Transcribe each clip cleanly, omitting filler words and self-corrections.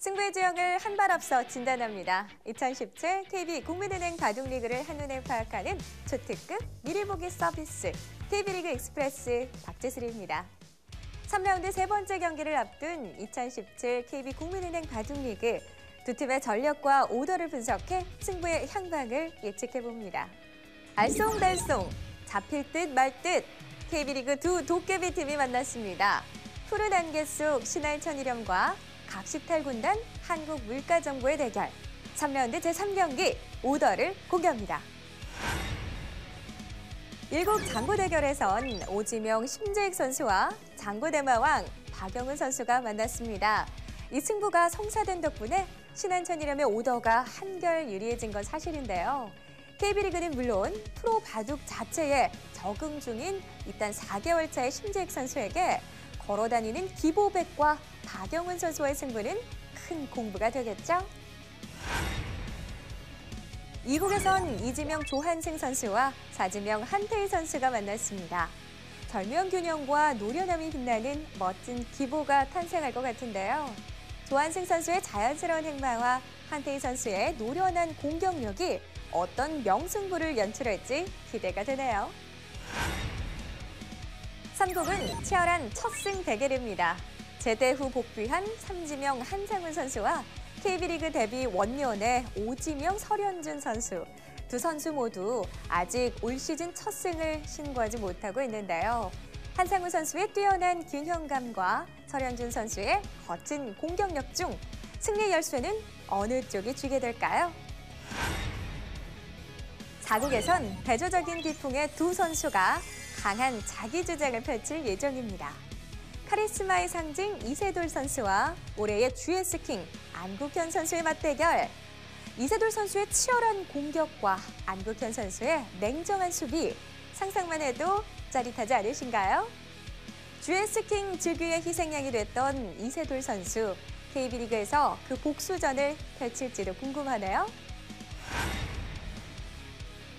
승부의 지형을 한 발 앞서 진단합니다. 2017 KB 국민은행 바둑리그를 한눈에 파악하는 초특급 미리 보기 서비스 KB리그 익스프레스 박재슬입니다. 3라운드 세 번째 경기를 앞둔 2017 KB 국민은행 바둑리그 두 팀의 전력과 오더를 분석해 승부의 향방을 예측해봅니다. 알쏭달쏭, 잡힐 듯 말 듯 KB리그 두 도깨비 팀이 만났습니다. 푸른 안개 속 신할 천일염과 각시탈 군단 한국물가정보의 대결. 3라운드 제3경기 오더를 공개합니다. 일곱 장구 대결에선 오지명 심재익 선수와 장구 대마왕 박영은 선수가 만났습니다. 이 승부가 성사된 덕분에 신한천일염의 오더가 한결 유리해진 건 사실인데요. KB리그는 물론 프로 바둑 자체에 적응 중인 일단 4개월 차의 심재익 선수에게 걸어다니는 기보백과 박영은 선수와의 승부는 큰 공부가 되겠죠? 이국에선 이지명 조한승 선수와 사지명 한태희 선수가 만났습니다. 절묘한 균형과 노련함이 빛나는 멋진 기보가 탄생할 것 같은데요. 조한승 선수의 자연스러운 행마와 한태희 선수의 노련한 공격력이 어떤 명승부를 연출할지 기대가 되네요. 3국은 치열한 첫승 대결입니다. 제대 후 복귀한 삼지명 한상훈 선수와 KB리그 데뷔 원년의 오지명 설현준 선수. 두 선수 모두 아직 올 시즌 첫 승을 신고하지 못하고 있는데요. 한상훈 선수의 뛰어난 균형감과 설현준 선수의 거친 공격력 중 승리 열쇠는 어느 쪽이 쥐게 될까요? 4국에선 대조적인 기풍의 두 선수가 강한 자기 주장을 펼칠 예정입니다. 카리스마의 상징 이세돌 선수와 올해의 GS킹 안국현 선수의 맞대결. 이세돌 선수의 치열한 공격과 안국현 선수의 냉정한 수비. 상상만 해도 짜릿하지 않으신가요? GS킹 즉위의 희생양이 됐던 이세돌 선수. KB리그에서 그 복수전을 펼칠지도 궁금하네요.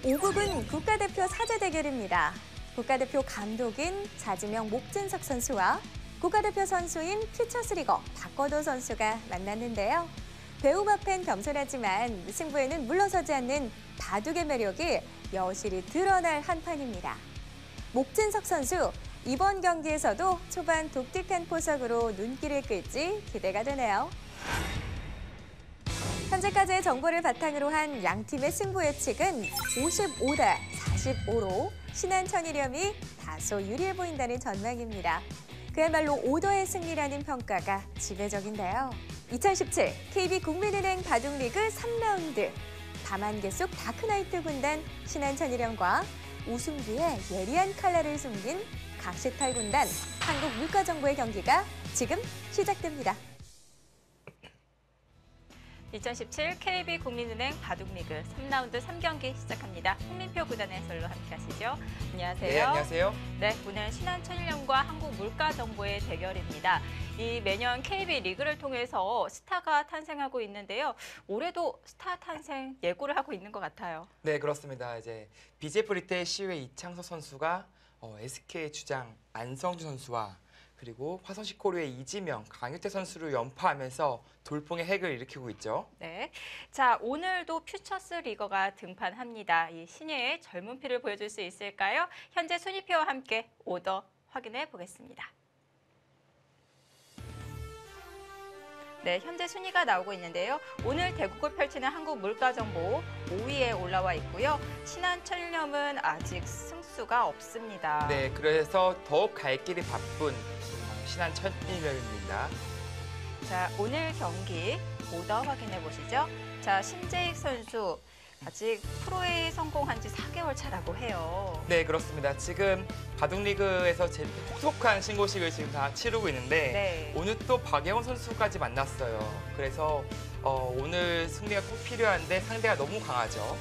5국은 국가대표 사제 대결입니다. 국가대표 감독인 자지명 목진석 선수와 국가대표 선수인 퓨처스리거 박거도 선수가 만났는데요. 배우마 팬 겸손하지만 승부에는 물러서지 않는 바둑의 매력이 여실히 드러날 한판입니다. 목진석 선수, 이번 경기에서도 초반 독특한 포석으로 눈길을 끌지 기대가 되네요. 현재까지의 정보를 바탕으로 한 양팀의 승부 예측은 55대 45로 신한천일염이 다소 유리해 보인다는 전망입니다. 그야말로 오더의 승리라는 평가가 지배적인데요. 2017 KB 국민은행 바둑리그 3라운드. 밤안개 속 다크나이트 군단 신한천일염과 우승 뒤에 예리한 칼날을 숨긴 각시탈 군단 한국물가정보의 경기가 지금 시작됩니다. 2017 KB 국민은행 바둑리그 3라운드 3경기 시작합니다. 홍민표 구단의 해설로 함께 하시죠. 안녕하세요. 네, 안녕하세요. 네, 오늘 신한천일염과 한국물가정보의 대결입니다. 이 매년 KB 리그를 통해서 스타가 탄생하고 있는데요. 올해도 스타 탄생 예고를 하고 있는 것 같아요. 네, 그렇습니다. 이제 BJF 리테일 CU의 이창석 선수가 SK 주장 안성주 선수와 그리고 화성시코르의 이지명, 강유태 선수를 연파하면서 돌풍의 핵을 일으키고 있죠. 네, 자 오늘도 퓨처스 리거가 등판합니다. 이 신예의 젊은 피를 보여줄 수 있을까요? 현재 순위표와 함께 오더 확인해 보겠습니다. 네, 현재 순위가 나오고 있는데요. 오늘 대국을 펼치는 한국물가정보 5위에 올라와 있고요. 신한천일염은 아직 승수가 없습니다. 네, 그래서 더욱 갈 길이 바쁜 신한천일염입니다. 자, 오늘 경기 오더 확인해 보시죠. 자, 심재익 선수 아직 프로에 성공한 지 4개월 차라고 해요. 네, 그렇습니다. 지금 바둑리그에서 제일 속속한 신고식을 지금 다 치르고 있는데 네. 오늘 또 박영은 선수까지 만났어요. 그래서 오늘 승리가 꼭 필요한데 상대가 너무 강하죠.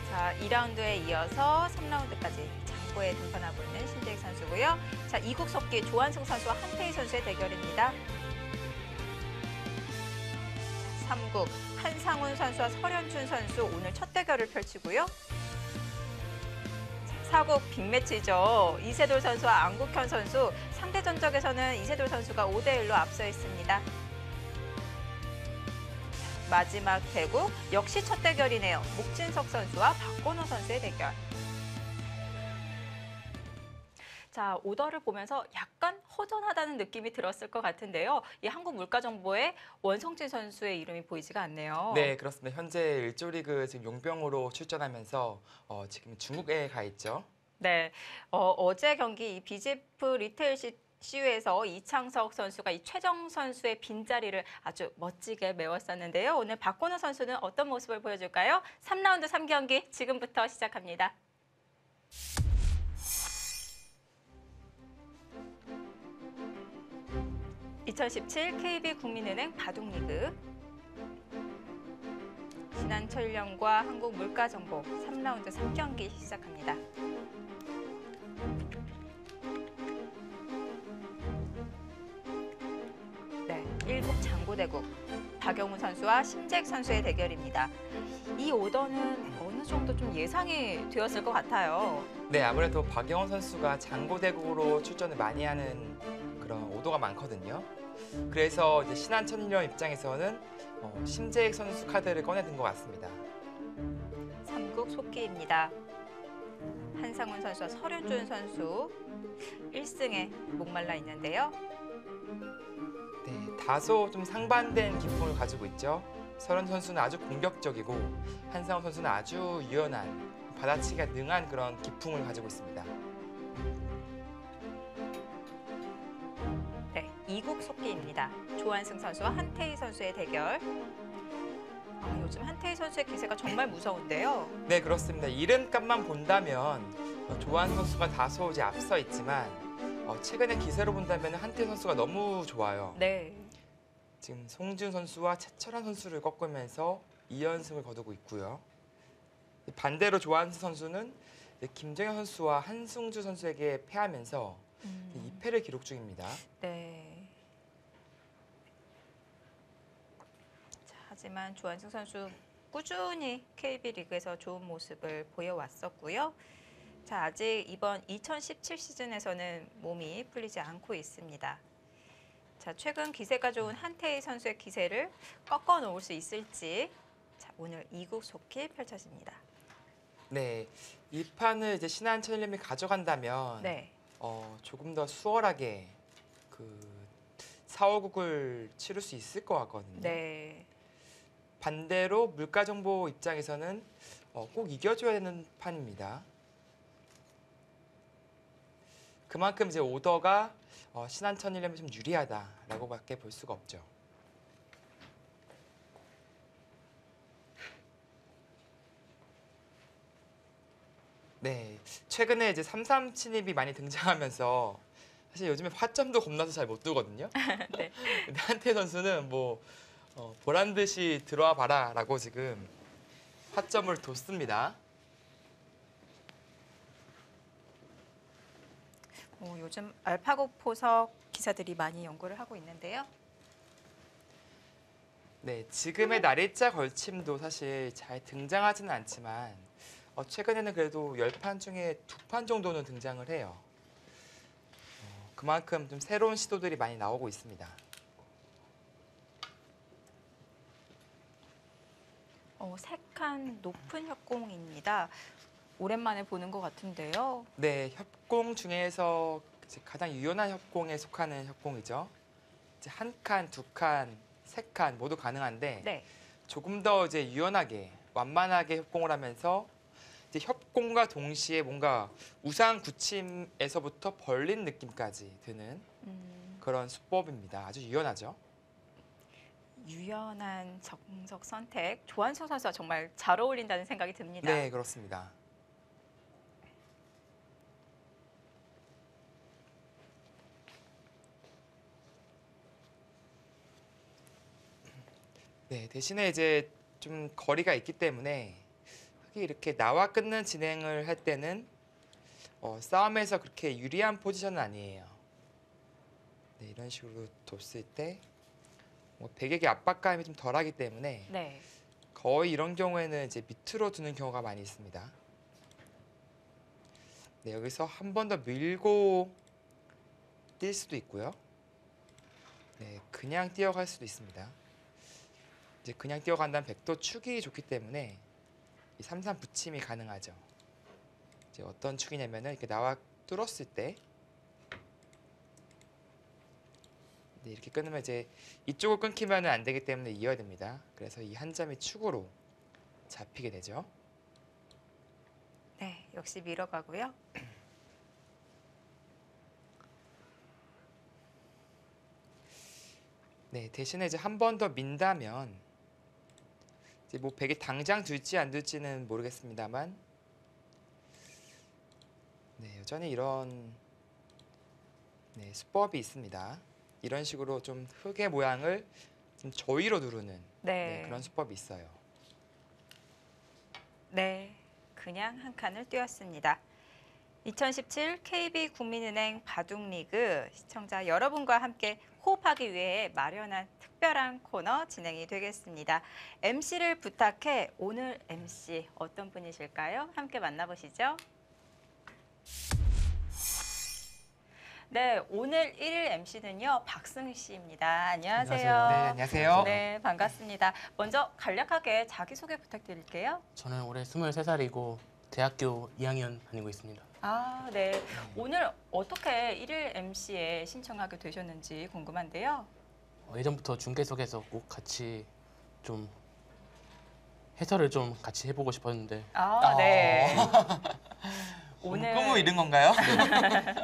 자, 2라운드에 이어서 3라운드까지 장고에 등판하고 있는 심재익 선수고요. 자, 이국 속기 조한승 선수와 한태희 선수의 대결입니다. 3국 한상훈 선수와 설현준 선수 오늘 첫 대결을 펼치고요. 4국 빅매치죠. 이세돌 선수와 안국현 선수. 상대 전적에서는 이세돌 선수가 5대1로 앞서 있습니다. 마지막 대국 역시 첫 대결이네요. 목진석 선수와 박건호 선수의 대결. 자, 오더를 보면서 약간 허전하다는 느낌이 들었을 것 같은데요. 이 한국물가정보에 원성진 선수의 이름이 보이지가 않네요. 네, 그렇습니다. 현재 1조 리그 지금 용병으로 출전하면서 지금 중국에 가 있죠. 네, 어제 경기 이 BGF 리테일 CU에서 이창석 선수가 이 최정 선수의 빈자리를 아주 멋지게 메웠었는데요. 오늘 박건우 선수는 어떤 모습을 보여줄까요? 3라운드 3경기 지금부터 시작합니다. (2017) KB국민은행 바둑리그 신한철령과 한국물가정보 3라운드 3경기 시작합니다. 네, 1국 장고대국 박영우 선수와 심재익 선수의 대결입니다. 이 오더는 어느 정도 좀 예상이 되었을 것 같아요. 네, 아무래도 박영호 선수가 장고대국으로 출전을 많이 하는 그런 오더가 많거든요. 그래서 이제 신한천일령 입장에서는 심재익 선수 카드를 꺼내든 것 같습니다. 3국 속기입니다. 한상훈 선수와 설현준 선수 1승에 목말라 있는데요. 네, 다소 좀 상반된 기풍을 가지고 있죠. 설현 선수는 아주 공격적이고 한상훈 선수는 아주 유연한 받아치기가 능한 그런 기풍을 가지고 있습니다. 네, 2국 속기입니다. 조한승 선수와 한태희 선수의 대결. 요즘 한태희 선수의 기세가 정말 무서운데요. 네, 그렇습니다. 이름값만 본다면 조한 선수가 다소 이제 앞서 있지만 최근의 기세로 본다면 한태희 선수가 너무 좋아요. 네. 지금 송지훈 선수와 최철환 선수를 꺾으면서 2연승을 거두고 있고요. 반대로 조한승 선수는 김정현 선수와 한승주 선수에게 패하면서 2패를 기록 중입니다. 네. 자, 하지만 조한승 선수 꾸준히 KB리그에서 좋은 모습을 보여왔었고요. 자, 아직 이번 2017 시즌에서는 몸이 풀리지 않고 있습니다. 자, 최근 기세가 좋은 한태희 선수의 기세를 꺾어 놓을 수 있을지. 자, 오늘 2국 속기 펼쳐집니다. 네, 이 판을 이제 신한천일님이 가져간다면 네. 조금 더 수월하게 그 4, 5국을 치를 수 있을 것 같거든요. 네. 반대로 물가정보 입장에서는 꼭 이겨줘야 되는 판입니다. 그만큼 이제 오더가 신한천일님이 좀 유리하다라고밖에 볼 수가 없죠. 네, 최근에 이제 3-3 침입이 많이 등장하면서 사실 요즘에 화점도 겁나서 잘 못 두거든요. 네. 근데 한태 선수는 뭐 보란 듯이 들어와 봐라라고 지금 화점을 뒀습니다. 요즘 알파고 포석 기사들이 많이 연구를 하고 있는데요. 네, 지금의 날일자 걸침도 사실 잘 등장하지는 않지만 최근에는 그래도 10판 중에 2판 정도는 등장을 해요. 그만큼 좀 새로운 시도들이 많이 나오고 있습니다. 세 칸 높은 협공입니다. 오랜만에 보는 것 같은데요. 네, 협공 중에서 이제 가장 유연한 협공에 속하는 협공이죠. 이제 1칸, 2칸, 3칸 모두 가능한데 네. 조금 더 이제 유연하게 완만하게 협공을 하면서 이제 협공과 동시에 뭔가 우상 굳힘에서부터 벌린 느낌까지 드는 그런 수법입니다. 아주 유연하죠. 유연한 정석 선택. 조한승 선수와 정말 잘 어울린다는 생각이 듭니다. 네, 그렇습니다. 네, 대신에 이제 좀 거리가 있기 때문에 이렇게 나와 끊는 진행을 할 때는 싸움에서 그렇게 유리한 포지션은 아니에요. 네, 이런 식으로 뒀을 때 백에게 압박감이 좀 덜하기 때문에 네. 거의 이런 경우에는 이제 밑으로 두는 경우가 많이 있습니다. 네, 여기서 한 번 더 밀고 뛸 수도 있고요. 네, 그냥 뛰어갈 수도 있습니다. 이제 그냥 뛰어간다면 백도 축이 좋기 때문에 이 3-3 붙임이 가능하죠. 이제 어떤 축이냐면은 이렇게 나와 뚫었을 때 네, 이렇게 끊으면 이제 이쪽을 끊기면은 안 되기 때문에 이어야 됩니다. 그래서 이 한 점이 축으로 잡히게 되죠. 네, 역시 밀어가고요. 네, 대신에 이제 한 번 더 민다면 이제 뭐 백이 당장 둘지 안 둘지는 모르겠습니다만 네, 여전히 이런 네, 수법이 있습니다. 이런 식으로 좀 흙의 모양을 좀 저위로 누르는 네, 그런 수법이 있어요. 네, 그냥 한 칸을 띄웠습니다. 2017 KB 국민은행 바둑리그 시청자 여러분과 함께 호흡하기 위해 마련한 특별한 코너 진행이 되겠습니다. MC를 부탁해 오늘 MC 어떤 분이실까요? 함께 만나보시죠. 네, 오늘 1일 MC는요, 박승희 씨입니다. 안녕하세요. 네, 안녕하세요. 네, 반갑습니다. 먼저 간략하게 자기소개 부탁드릴게요. 저는 올해 23살이고 대학교 2학년 다니고 있습니다. 아, 네. 오늘 어떻게 1일 MC에 신청하게 되셨는지 궁금한데요. 예전부터 중계석에서 꼭 같이 좀 해설을 좀 같이 해보고 싶었는데 아, 네. 오늘 꿈을 이룬 건가요?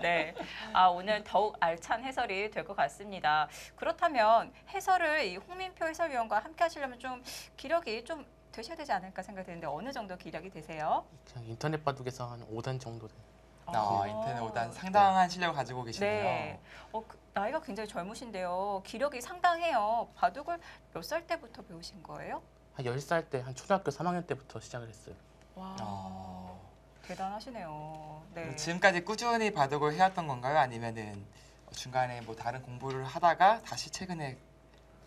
네. 아, 오늘 더욱 알찬 해설이 될 것 같습니다. 그렇다면 해설을 이 홍민표 해설위원과 함께 하시려면 좀 기력이 좀 되셔야 되지 않을까 생각되는데 어느 정도 기력이 되세요? 그냥 인터넷 바둑에서 한 5단 정도 돼요. 인터넷 5단 상당한 실력을 가지고 계시네요. 네. 나이가 굉장히 젊으신데요. 기력이 상당해요. 바둑을 몇 살 때부터 배우신 거예요? 한 10살 때, 한 초등학교 3학년 때부터 시작을 했어요. 와, 어. 대단하시네요. 네. 지금까지 꾸준히 바둑을 해왔던 건가요? 아니면은 중간에 뭐 다른 공부를 하다가 다시 최근에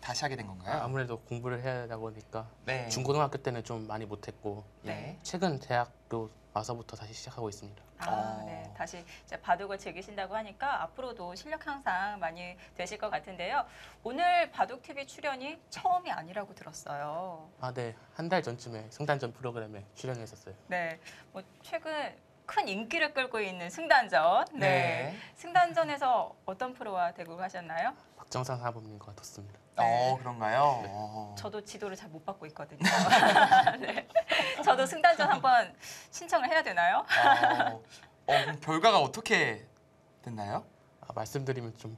다시 하게 된 건가요? 아무래도 공부를 해야 하다 보니까 네. 중고등학교 때는 좀 많이 못했고 네. 최근 대학교 와서부터 다시 시작하고 있습니다. 아, 네. 다시 이제 바둑을 즐기신다고 하니까 앞으로도 실력 향상 많이 되실 것 같은데요. 오늘 바둑 TV 출연이 처음이 아니라고 들었어요. 아, 네. 한 달 전쯤에 승단전 프로그램에 출연했었어요. 네. 뭐 최근 큰 인기를 끌고 있는 승단전. 네. 네. 승단전에서 어떤 프로와 대국을 하셨나요? 박정상 사범님과 뒀습니다. 네. 그런가요? 네. 저도 지도를 잘 못 받고 있거든요. 네. 저도 승단전 한번 신청을 해야 되나요? 그럼 결과가 어떻게 됐나요? 말씀드리면 좀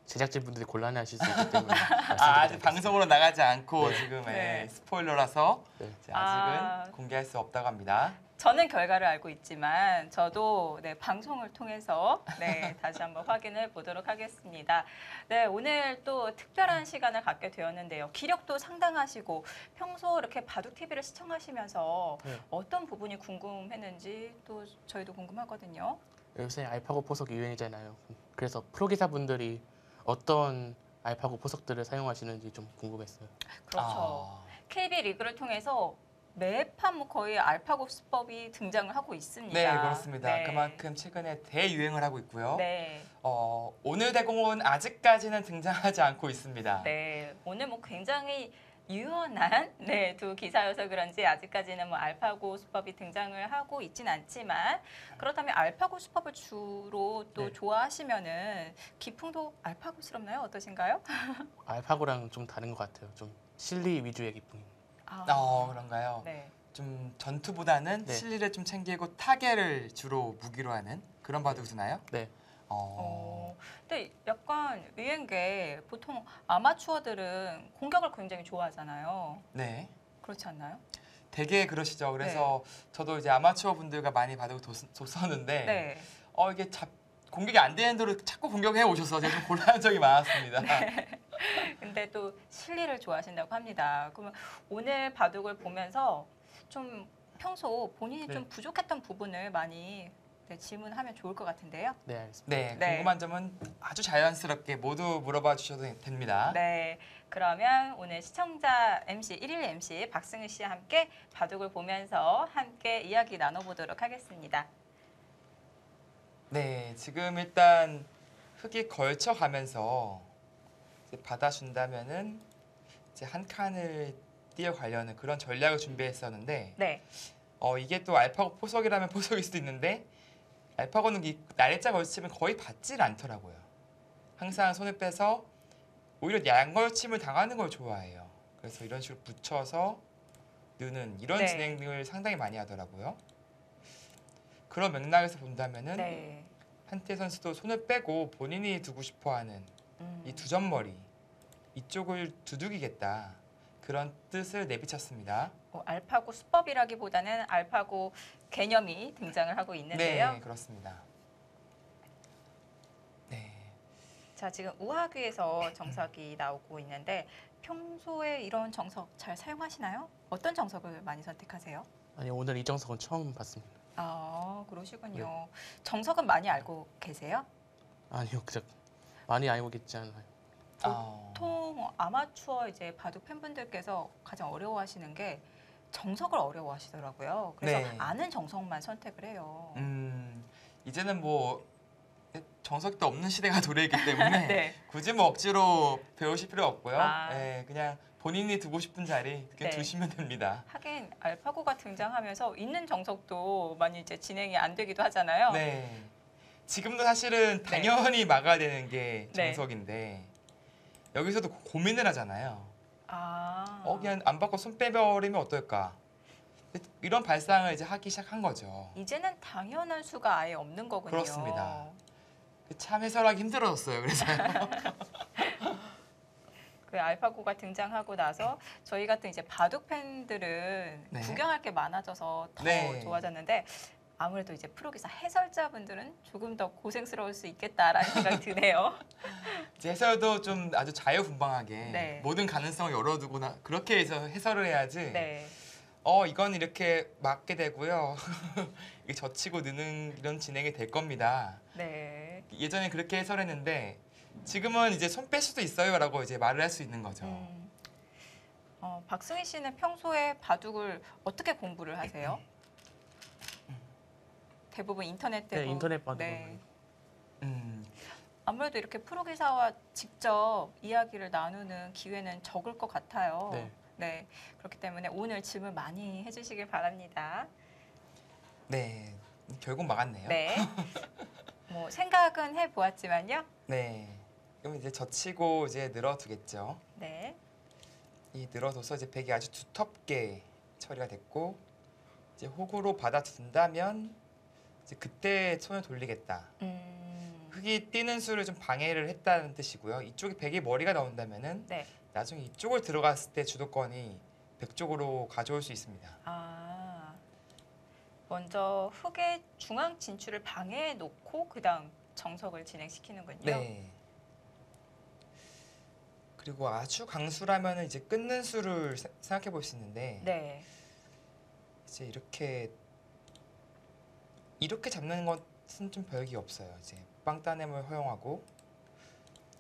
제작진분들이 곤란해하실 수 있기 때문에 아직 방송으로 나가지 않고 네. 지금 네. 스포일러라서 네. 이제 아직은 아. 공개할 수 없다고 합니다. 저는 결과를 알고 있지만 저도 네, 방송을 통해서 네, 다시 한번 확인을 보도록 하겠습니다. 네, 오늘 또 특별한 시간을 갖게 되었는데요. 기력도 상당하시고 평소 이렇게 바둑 TV를 시청하시면서 네. 어떤 부분이 궁금했는지 또 저희도 궁금하거든요. 요새 알파고 포석이 유행이잖아요. 그래서 프로기사분들이 어떤 알파고 포석들을 사용하시는지 좀 궁금했어요. 그렇죠. KB 리그를 통해서 매판 뭐 거의 알파고 수법이 등장을 하고 있습니다. 네, 그렇습니다. 네. 그만큼 최근에 대유행을 하고 있고요. 네. 오늘 대공은 아직까지는 등장하지 않고 있습니다. 네, 오늘 뭐 굉장히 유연한 네, 두 기사여서 그런지 아직까지는 뭐 알파고 수법이 등장을 하고 있진 않지만 그렇다면 알파고 수법을 주로 또 네. 좋아하시면은 기풍도 알파고스럽나요? 어떠신가요? 알파고랑 좀 다른 것 같아요. 좀 실리 위주의 기풍입니다. 그런가요? 네. 좀 전투보다는 네. 실리를 좀 챙기고 타겟을 주로 무기로 하는 그런 바둑 두나요? 네. 근데 약간 유행계 보통 아마추어들은 공격을 굉장히 좋아하잖아요. 네. 그렇지 않나요? 되게 그러시죠. 그래서 저도 이제 아마추어 분들과 많이 바둑을 뒀었는데 네. 이게 공격이 안 되는 대로 자꾸 공격해 오셔서 제가 좀 곤란한 적이 많았습니다. 근데 또 실리를 좋아하신다고 합니다. 그러면 오늘 바둑을 보면서 좀 평소 본인이 네. 좀 부족했던 부분을 많이 네, 질문하면 좋을 것 같은데요. 네, 알겠습니다. 네, 네. 궁금한 점은 아주 자연스럽게 모두 물어봐 주셔도 됩니다. 네, 그러면 오늘 시청자 MC 1일 MC 박승희 씨와 함께 바둑을 보면서 함께 이야기 나눠보도록 하겠습니다. 네, 지금 일단 흙이 걸쳐가면서 이제 받아준다면은 이제 한 칸을 뛰어가려는 그런 전략을 준비했었는데 네. 이게 또 알파고 포석이라면 포석일 수도 있는데 알파고는 이 날짜 걸침을 거의 받질 않더라고요. 항상 손을 빼서 오히려 양걸침을 당하는 걸 좋아해요. 그래서 이런 식으로 붙여서 느는 이런 네. 진행을 상당히 많이 하더라고요. 그런 맥락에서 본다면은 네. 한태 선수도 손을 빼고 본인이 두고 싶어하는 이 두점머리 이쪽을 두들기겠다 그런 뜻을 내비쳤습니다. 알파고 수법이라기보다는 알파고 개념이 등장을 하고 있는데요. 네, 그렇습니다. 네, 자, 지금 우하귀에서 정석이 나오고 있는데 평소에 이런 정석 잘 사용하시나요? 어떤 정석을 많이 선택하세요? 아니 오늘 이 정석은 처음 봤습니다. 아, 그러시군요. 정석은 많이 알고 계세요? 아니요, 그저 많이 알고 있지 않아요. 보통 아마추어 이제 바둑 팬분들께서 가장 어려워하시는 게 정석을 어려워하시더라고요. 그래서 네. 아는 정석만 선택을 해요. 이제는 뭐 정석도 없는 시대가 도래했기 때문에 네. 굳이 뭐 억지로 배우실 필요 없고요. 아. 네, 그냥 본인이 두고 싶은 자리 그냥 네. 두시면 됩니다. 하긴 알파고가 등장하면서 있는 정석도 많이 이제 진행이 안 되기도 하잖아요. 네. 지금도 사실은 당연히 막아야 되는 게 네. 정석인데 여기서도 고민을 하잖아요. 아. 그냥 안 받고 손 빼버리면 어떨까? 이런 발상을 이제 하기 시작한 거죠. 이제는 당연한 수가 아예 없는 거군요. 그렇습니다. 참 해설하기 힘들어졌어요. 그래서 그 알파고가 등장하고 나서 저희 같은 이제 바둑 팬들은 네. 구경할 게 많아져서 더 네. 좋아졌는데 아무래도 이제 프로기사 해설자분들은 조금 더 고생스러울 수 있겠다라는 생각이 드네요. 이제 해설도 좀 아주 자유분방하게 네. 모든 가능성을 열어두거나 그렇게 해서 해설을 해야지. 네. 이건 이렇게 맞게 되고요. 이게 젖히고 느는 이런 진행이 될 겁니다. 네. 예전에 그렇게 해설했는데 지금은 이제 손 뺄 수도 있어요라고 이제 말을 할 수 있는 거죠. 박승희 씨는 평소에 바둑을 어떻게 공부를 하세요? 대부분 인터넷 네, 인터넷 바둑. 네. 음, 아무래도 이렇게 프로기사와 직접 이야기를 나누는 기회는 적을 것 같아요. 네. 네. 그렇기 때문에 오늘 질문 많이 해주시길 바랍니다. 네, 결국 막았네요. 네. 뭐 생각은 해보았지만요. 네. 그럼 이제 젖히고 이제 늘어두겠죠. 네. 이 늘어둬서 이제 백이 아주 두텁게 처리가 됐고 이제 호구로 받아둔다면 이제 그때 손을 돌리겠다. 흙이 뛰는 수를 좀 방해를 했다는 뜻이고요. 이쪽에 백의 머리가 나온다면은 네. 나중에 이쪽을 들어갔을 때 주도권이 백 쪽으로 가져올 수 있습니다. 아. 먼저 흙의 중앙 진출을 방해해 놓고 그다음 정석을 진행시키는군요. 네. 그리고 아주 강수라면 이제 끊는 수를 생각해 볼 수 있는데 네. 이제 이렇게 잡는 것은 좀 별게 없어요. 이제 빵 따냄을 허용하고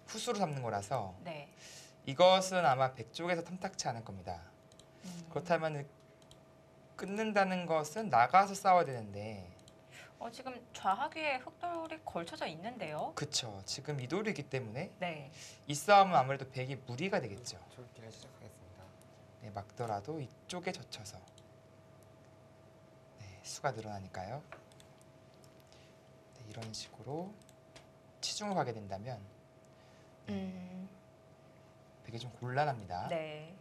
후수로 잡는 거라서 네. 이것은 아마 백 쪽에서 탐탁치 않을 겁니다. 그렇다면 끊는다는 것은 나가서 싸워야 되는데 지금 좌하귀에 흙돌이 걸쳐져 있는데요. 그쵸. 지금 이돌이기 때문에 네. 이 싸움은 아무래도 백이 무리가 되겠죠. 초기를 시작하겠습니다. 네, 막더라도 이쪽에 젖혀서 네, 수가 늘어나니까요. 네, 이런 식으로 치중을 가게 된다면 백이 좀 곤란합니다. 네.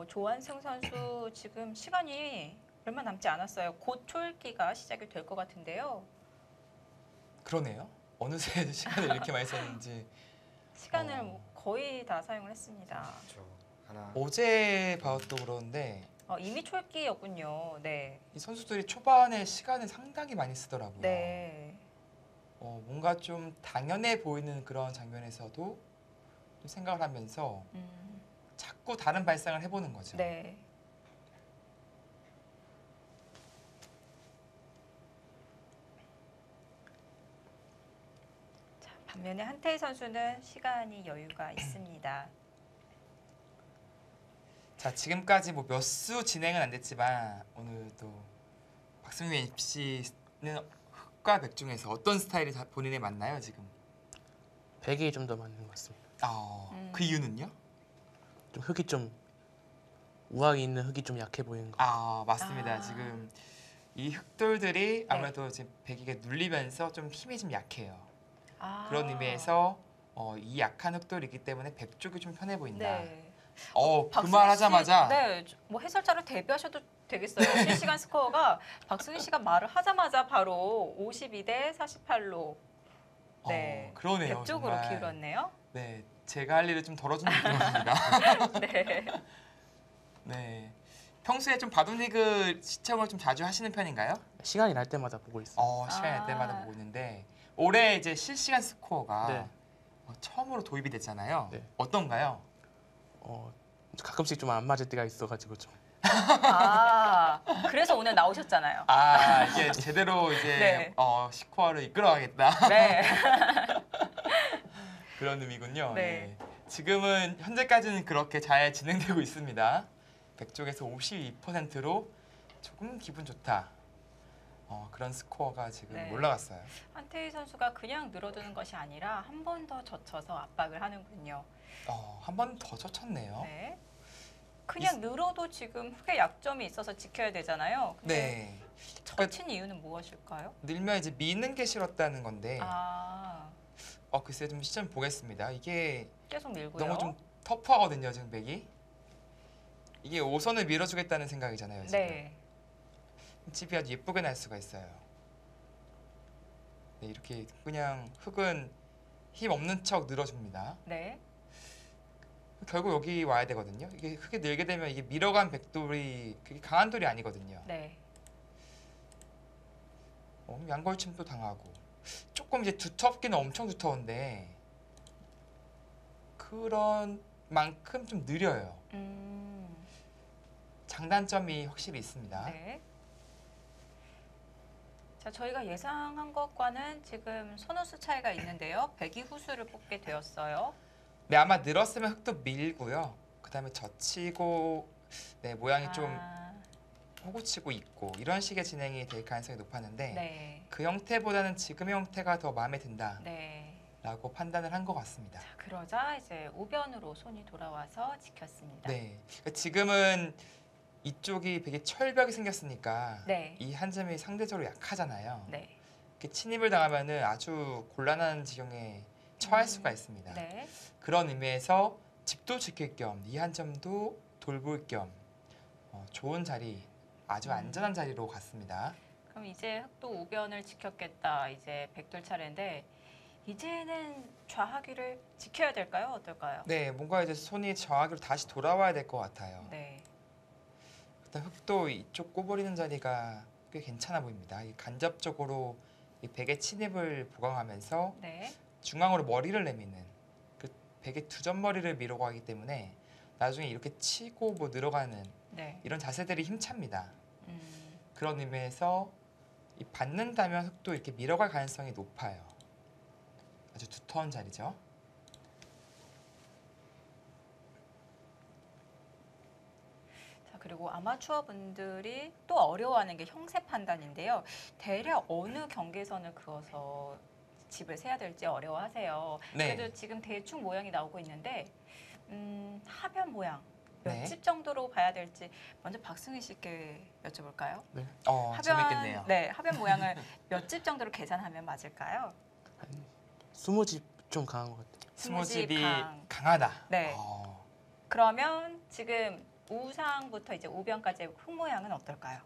조한승 선수 지금 시간이 얼마 남지 않았어요. 곧 초읽기가 시작이 될 것 같은데요. 그러네요. 어느새 시간을 이렇게 많이 썼는지 시간을 뭐 거의 다 사용을 했습니다. 그렇죠. 하나. 어제 봐도 그러는데 이미 초읽기였군요. 네. 이 선수들이 초반에 시간을 상당히 많이 쓰더라고요. 네. 뭔가 좀 당연해 보이는 그런 장면에서도 좀 생각을 하면서 자꾸 다른 발상을 해보는 거죠. 네. 자, 반면에 한태희 선수는 시간이 여유가 있습니다. 자, 지금까지 뭐 몇 수 진행은 안 됐지만 오늘 또 박승민 씨는 흑과 백 중에서 어떤 스타일이 본인에 맞나요 지금? 백이 좀 더 맞는 것 같습니다. 그 이유는요? 좀 흙이 좀 우악이 있는 흙이 좀 약해 보이는 거. 아, 맞습니다. 아. 지금 이 흙돌들이 아무래도 지금 백이게 눌리면서 좀 힘이 좀 약해요. 아. 그런 의미에서 이 약한 흙돌이기 때문에 백 쪽이 좀 편해 보인다. 네. 그 박승희 말 씨, 하자마자 네, 뭐 해설자로 데뷔하셔도 되겠어요. 실시간 스코어가 박승희 씨가 말을 하자마자 바로 52대 48로 네, 그러네요. 100쪽으로 정말. 기울었네요. 네, 제가 할 일을 좀 덜어주는 느낌입니다. 네. 네, 평소에 좀 바둑리그 시청을 좀 자주 하시는 편인가요? 시간이 날 때마다 보고 있어요. 시간이 날 아. 때마다 보고 있는데 올해 이제 실시간 스코어가 네. 처음으로 도입이 됐잖아요. 네. 어떤가요? 가끔씩 좀 안 맞을 때가 있어가지고 좀. 아, 그래서 오늘 나오셨잖아요. 이게 제대로 이제 네. 스코어를 이끌어가겠다. 네. 그런 의미군요. 네. 지금은 현재까지는 그렇게 잘 진행되고 있습니다. 100쪽에서 52%로 조금 기분 좋다. 그런 스코어가 지금 네. 올라갔어요. 한태희 선수가 그냥 늘어두는 것이 아니라 한 번 더 젖혀서 압박을 하는군요. 한 번 더 젖혔네요. 네. 그냥 늘어도 지금 흙의 약점이 있어서 지켜야 되잖아요. 근데 네. 젖힌 이유는 무엇일까요? 늘면 이제 미는 게 싫었다는 건데 아, 글쎄 좀 시점 보겠습니다. 이게 계속 밀고요. 너무 좀 터프하거든요, 지금 백이. 이게 5선을 밀어주겠다는 생각이잖아요, 지금. 네. 집이 아주 예쁘게 날 수가 있어요. 네, 이렇게 그냥 흙은 힘 없는 척 늘어줍니다. 네. 결국 여기 와야 되거든요. 이게 흙이 늘게 되면 이게 밀어간 백돌이 그게 강한 돌이 아니거든요. 네. 양걸침도 당하고 조금 이제 두텁기는 엄청 두터운데 그런 만큼 좀 느려요. 장단점이 확실히 있습니다. 네. 자, 저희가 예상한 것과는 지금 선호수 차이가 있는데요. 배기 후수를 뽑게 되었어요. 네, 아마 늘었으면 흙도 밀고요. 그다음에 젖히고 모양이 좀 호구치고 있고 이런 식의 진행이 될 가능성이 높았는데 네. 그 형태보다는 지금의 형태가 더 마음에 든다라고 네. 판단을 한 것 같습니다. 자, 그러자 이제 우변으로 손이 돌아와서 지켰습니다. 네, 그러니까 지금은 이쪽이 되게 철벽이 생겼으니까 네. 이 한 점이 상대적으로 약하잖아요. 네. 이렇게 침입을 당하면은 아주 곤란한 지경에 처할 수가 있습니다. 네. 그런 의미에서 집도 지킬 겸 이 한 점도 돌볼 겸 좋은 자리, 아주 안전한 자리로 갔습니다. 그럼 이제 흑도 우변을 지켰겠다. 이제 백돌 차례인데 이제는 좌하기를 지켜야 될까요? 어떨까요? 네, 뭔가 이제 손이 정하기로 다시 돌아와야 될 것 같아요. 네. 일단 흙도 이쪽 꼬부리는 자리가 꽤 괜찮아 보입니다. 이 간접적으로 이 백의 침입을 보강하면서 네. 중앙으로 머리를 내미는 그 백의 두점머리를 미루고 가기 때문에 나중에 이렇게 치고 뭐 늘어가는 네. 이런 자세들이 힘찹니다. 음, 그런 의미에서 이 받는다면 흙도 이렇게 밀어갈 가능성이 높아요. 아주 두터운 자리죠. 자, 그리고 아마추어 분들이 또 어려워하는 게 형세 판단인데요. 대략 어느 경계선을 그어서 집을 세야 될지 어려워하세요. 네. 그래도 지금 대충 모양이 나오고 있는데 하변 모양 몇 네. 집 정도로 봐야 될지 먼저 박승희 씨께 여쭤볼까요? 재밌겠네요. 네, 하변 모양을 몇 집 정도로 계산하면 맞을까요? 한 20집 좀 강한 것 같아요. 스모집이 강. 강하다. 네. 그러면 지금 우상부터 이제 우변까지의 흙 모양은 어떨까요?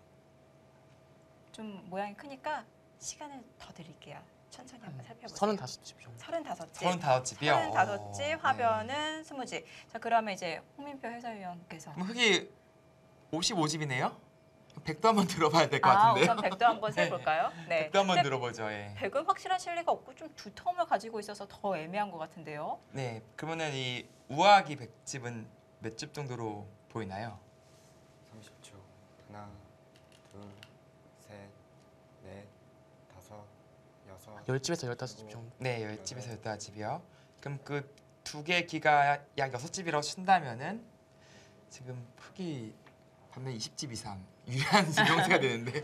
좀 모양이 크니까 시간을 더 드릴게요. 천천히 한번 살펴보세요. 35집 정도. 35집. 35집이요? 35집, 화변은 20집. 자, 그러면 이제 홍민표 해설위원께서 그럼 흙이 55집이네요? 백도 한번 들어봐야 될 것 같은데요? 우선 백도 한번 세볼까요? 네. 백도 한번 근데 들어보죠. 예. 백은 확실한 실리가 없고 좀 두터움을 가지고 있어서 더 애매한 것 같은데요. 네, 그러면은 이 우아기 백집은 몇 집 정도로 보이나요? 30초. 하나, 둘, 셋, 넷, 다섯, 여섯. 10집에서 15집 정도. 네, 10집에서 15집이요. 그럼 그 두 개 기가 약 6집이라고 친다면은 지금 흙이 반면 20집 이상 유리한 형태가 되는데요.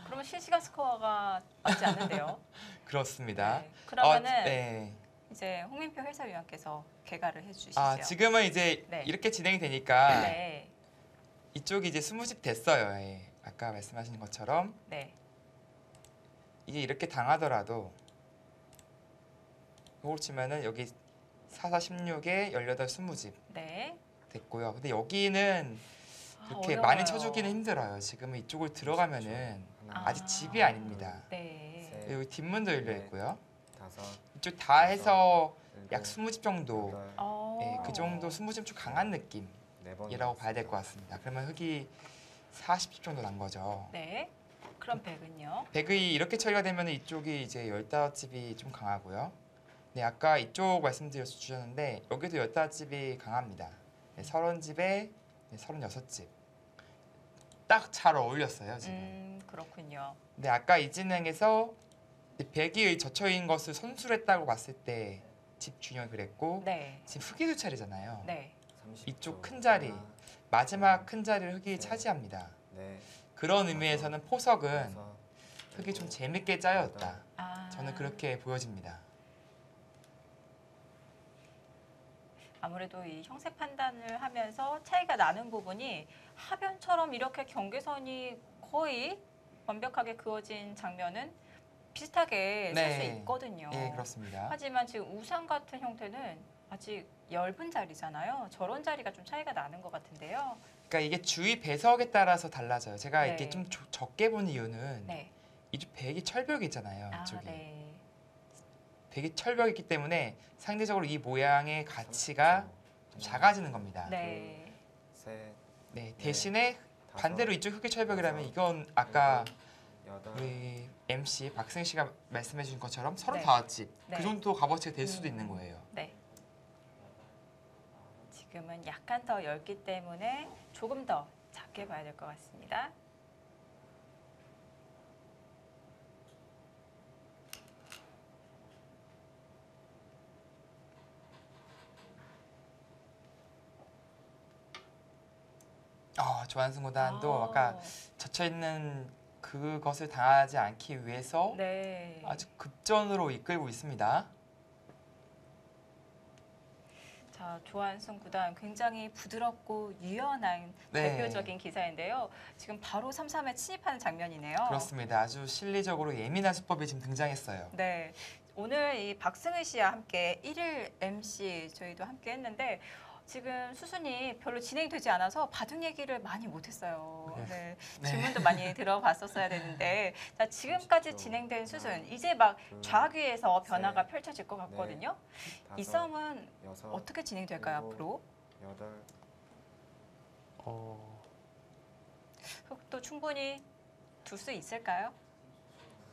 그러면 실시간 스코어가 맞지 않는데요. 그렇습니다. 네. 그러면은 네. 이제 홍민표 해설위원께서 개가를 해주시죠. 지금은 이제 네. 이렇게 진행이 되니까 네. 이쪽이 이제 20집 됐어요. 예. 아까 말씀하신 것처럼 네. 이게 이렇게 당하더라도 이걸 치면은 여기 4, 4, 16에 18, 20집 네. 됐고요. 근데 여기는 그렇게 어려워요. 많이 쳐주기는 힘들어요. 지금은 이쪽을 들어가면은 하나, 아직 집이 아닙니다. 네. 셋, 여기 뒷문도 열려 네. 있고요. 다섯, 이쪽 다 해서 일곱, 약 20집 정도, 여덟, 어. 예, 그 정도 20집 좀 강한 느낌이라고 네 번. 봐야 될 것 같습니다. 그러면 흙이 40집 정도 난 거죠. 네. 그럼 백은요? 백의 이렇게 처리가 되면 이쪽이 이제 15집이 좀 강하고요. 네, 아까 이쪽 말씀드렸는데 여기도 15집이 강합니다. 네, 30집에 네, 36집. 딱 잘 어울렸어요, 지금. 그렇군요. 근데 아까 이 진행에서 백이 젖혀있는 것을 선술했다고 봤을 때 집준영이 그랬고 네. 지금 흑이 두 차례잖아요. 네. 30초. 이쪽 큰 자리, 하나, 마지막 큰 자리를 흑이 네. 차지합니다. 네, 그런 의미에서는 포석은 다섯, 흑이 좀 일곱, 재밌게 짜였다. 여덟, 아. 저는 그렇게 보여집니다. 아무래도 이 형세 판단을 하면서 차이가 나는 부분이 하변처럼 이렇게 경계선이 거의 완벽하게 그어진 장면은 비슷하게 살 수 네. 있거든요. 예, 그렇습니다. 하지만 지금 우상 같은 형태는 아직 엷은 자리잖아요. 저런 자리가 좀 차이가 나는 것 같은데요. 그러니까 이게 주위 배석에 따라서 달라져요. 제가 네. 이렇게 좀 적게 본 이유는 네. 이쪽 백이 철벽이 있잖아요. 아, 이쪽이. 네. 백이 철벽이 있기 때문에 상대적으로 이 모양의 가치가 좀 작아지는 겁니다. 네. 셋, 네, 대신에 다섯, 반대로 이쪽 흑의 철벽이라면 여섯, 이건 아까 일곱, 여덟, 우리 MC 박승희 씨가 말씀해 주신 것처럼 네. 35집 네. 그 정도 값어치가 될 수도 있는 거예요. 네. 지금은 약간 더 엷기 때문에 조금 더 작게 봐야 될 것 같습니다. 조한승 구단도 아, 아까 젖혀 있는 그것을 당하지 않기 위해서 네. 아주 급전으로 이끌고 있습니다. 자, 조한승 구단 굉장히 부드럽고 유연한 네. 대표적인 기사인데요. 지금 바로 3-3에 침입하는 장면이네요. 그렇습니다. 아주 실리적으로 예민한 수법이 지금 등장했어요. 네. 오늘 이 박승희 씨와 함께 1일 MC 저희도 함께 했는데 지금 수순이 별로 진행되지 않아서 바둑 얘기를 많이 못했어요. 네. 네. 질문도 많이 들어봤었어야 되는데 자, 지금까지 30초. 진행된 하나, 수순 이제 막 둘, 좌귀에서 변화가 셋, 펼쳐질 것 같거든요. 이 다섯, 싸움은 여섯, 어떻게 진행될까요 일곱, 앞으로? 여덟, 흑도 충분히 둘 수 있을까요?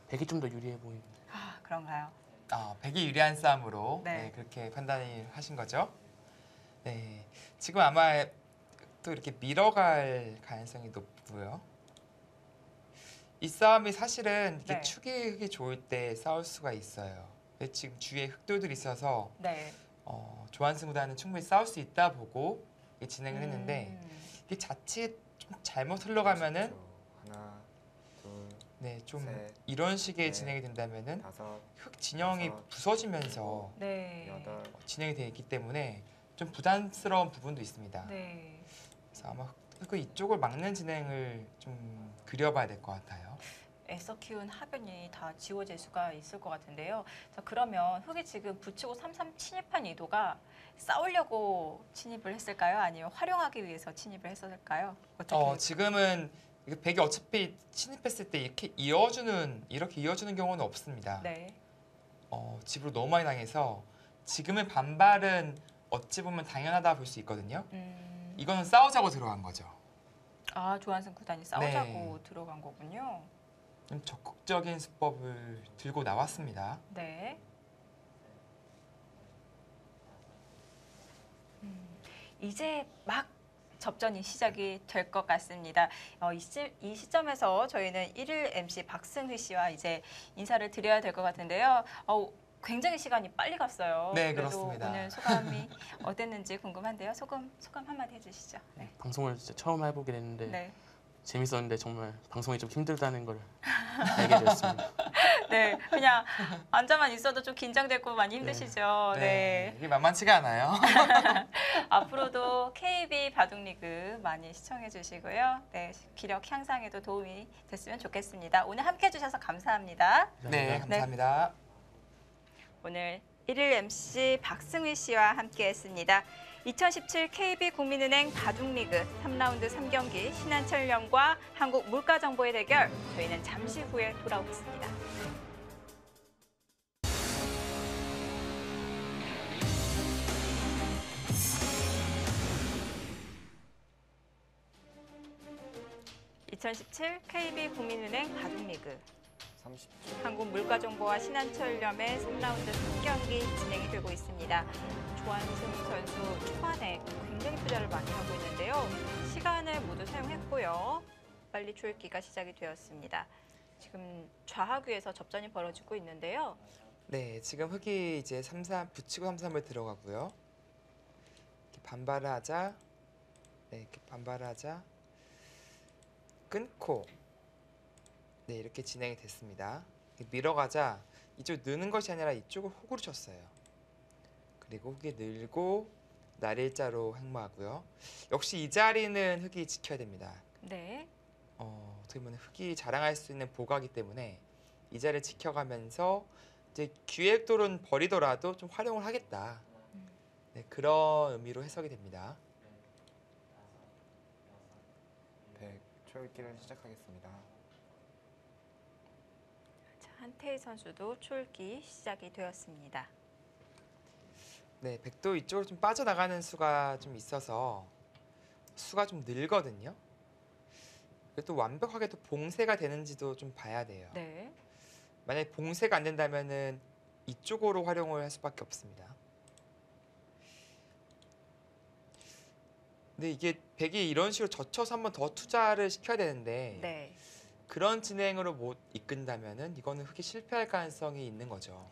백이 좀 더 유리해 보이는데. 아 그런가요? 백이 유리한 싸움으로 네. 네, 그렇게 판단을 하신 거죠. 네, 지금 아마 또 이렇게 밀어갈 가능성이 높고요. 이 싸움이 사실은 이렇게 네. 축이 흙이 좋을 때 싸울 수가 있어요. 근데 지금 주위에 흑돌들이 있어서 네. 조한승 구단은 충분히 싸울 수 있다 보고 이게 진행을 했는데 음. 이게 자칫 좀 잘못 흘러가면은 30초. 하나, 둘, 네, 좀 셋, 이런 식의 넷, 진행이 된다면은 다섯, 흑 진영이 여섯, 부서지면서 네. 여덟, 진행이 되어 있기 때문에 좀 부담스러운 부분도 있습니다. 네. 그래서 아마 흑 이쪽을 막는 진행을 좀 그려봐야 될 것 같아요. 애써 키운 하변이 다 지워질 수가 있을 것 같은데요. 자, 그러면 흑이 지금 붙이고 3-3 침입한 의도가 싸우려고 침입을 했을까요? 아니면 활용하기 위해서 침입을 했을까요? 어떻게? 지금은 이게 백이 어차피 침입했을 때 이렇게 이어주는 경우는 없습니다. 네. 집으로 너무 많이 당해서 지금의 반발은 어찌 보면 당연하다 볼 수 있거든요. 이거는 싸우자고 들어간 거죠. 아, 조한승 구단이 싸우자고 들어간 거군요. 좀 적극적인 수법을 들고 나왔습니다. 네. 이제 막 접전이 시작이 될 것 같습니다. 이 시점에서 저희는 1일 MC 박승희 씨와 이제 인사를 드려야 될 것 같은데요. 굉장히 시간이 빨리 갔어요. 네, 그래도 그렇습니다. 오늘 소감이 어땠는지 궁금한데요. 소감 한마디 해주시죠. 네. 방송을 진짜 처음 해보게 됐는데 네. 재밌었는데 정말 방송이 좀 힘들다는 걸 알게 되었습니다. 네, 그냥 앉아만 있어도 좀 긴장되고 많이 힘드시죠. 네. 이게 만만치가 않아요. 앞으로도 KB 바둑리그 많이 시청해 주시고요. 네, 기력 향상에도 도움이 됐으면 좋겠습니다. 오늘 함께 해주셔서 감사합니다. 네, 감사합니다. 오늘 1일 MC 박승휘 씨와 함께했습니다. 2017 KB국민은행 바둑리그 3라운드 3경기 신한철령과 한국물가정보의 대결 저희는 잠시 후에 돌아오겠습니다. (2017) KB국민은행 바둑리그 30초. 한국물가정보와 신한철염의 3라운드 3경기 진행이 되고 있습니다. 조한승 선수 초반에 굉장히 투자를 많이 하고 있는데요. 시간을 모두 사용했고요. 빨리 초읽기가 시작이 되었습니다. 지금 좌하귀에서 접전이 벌어지고 있는데요. 네, 지금 흑이 이제 3-3 붙이고 3-3을 들어가고요. 이렇게 반발을 하자. 네, 이렇게 반발을 하자. 끊고. 네, 이렇게 진행이 됐습니다. 밀어가자 이쪽 느는 것이 아니라 이쪽을 훅으로 쳤어요. 그리고 흑이 늘고 날일자로 행마하고요. 역시 이 자리는 흑이 지켜야 됩니다. 네. 어떻게 보면 흑이 자랑할 수 있는 보가기 때문에 이 자리를 지켜가면서 이제 기획돌은 버리더라도 좀 활용을 하겠다. 네, 그런 의미로 해석이 됩니다. 100 초읽기를 시작하겠습니다. 자, 한태희 선수도 초읽기 시작이 되었습니다. 네, 백도 이쪽으로 좀 빠져나가는 수가 좀 있어서 수가 좀 늘거든요. 또 완벽하게 또 봉쇄가 되는지도 좀 봐야 돼요. 네. 만약에 봉쇄가 안 된다면은 이쪽으로 활용을 할 수밖에 없습니다. 근데 이게 백이 이런 식으로 젖혀서 한 번 더 투자를 시켜야 되는데 네. 그런 진행으로 못 이끈다면은 이거는 흑이 실패할 가능성이 있는 거죠.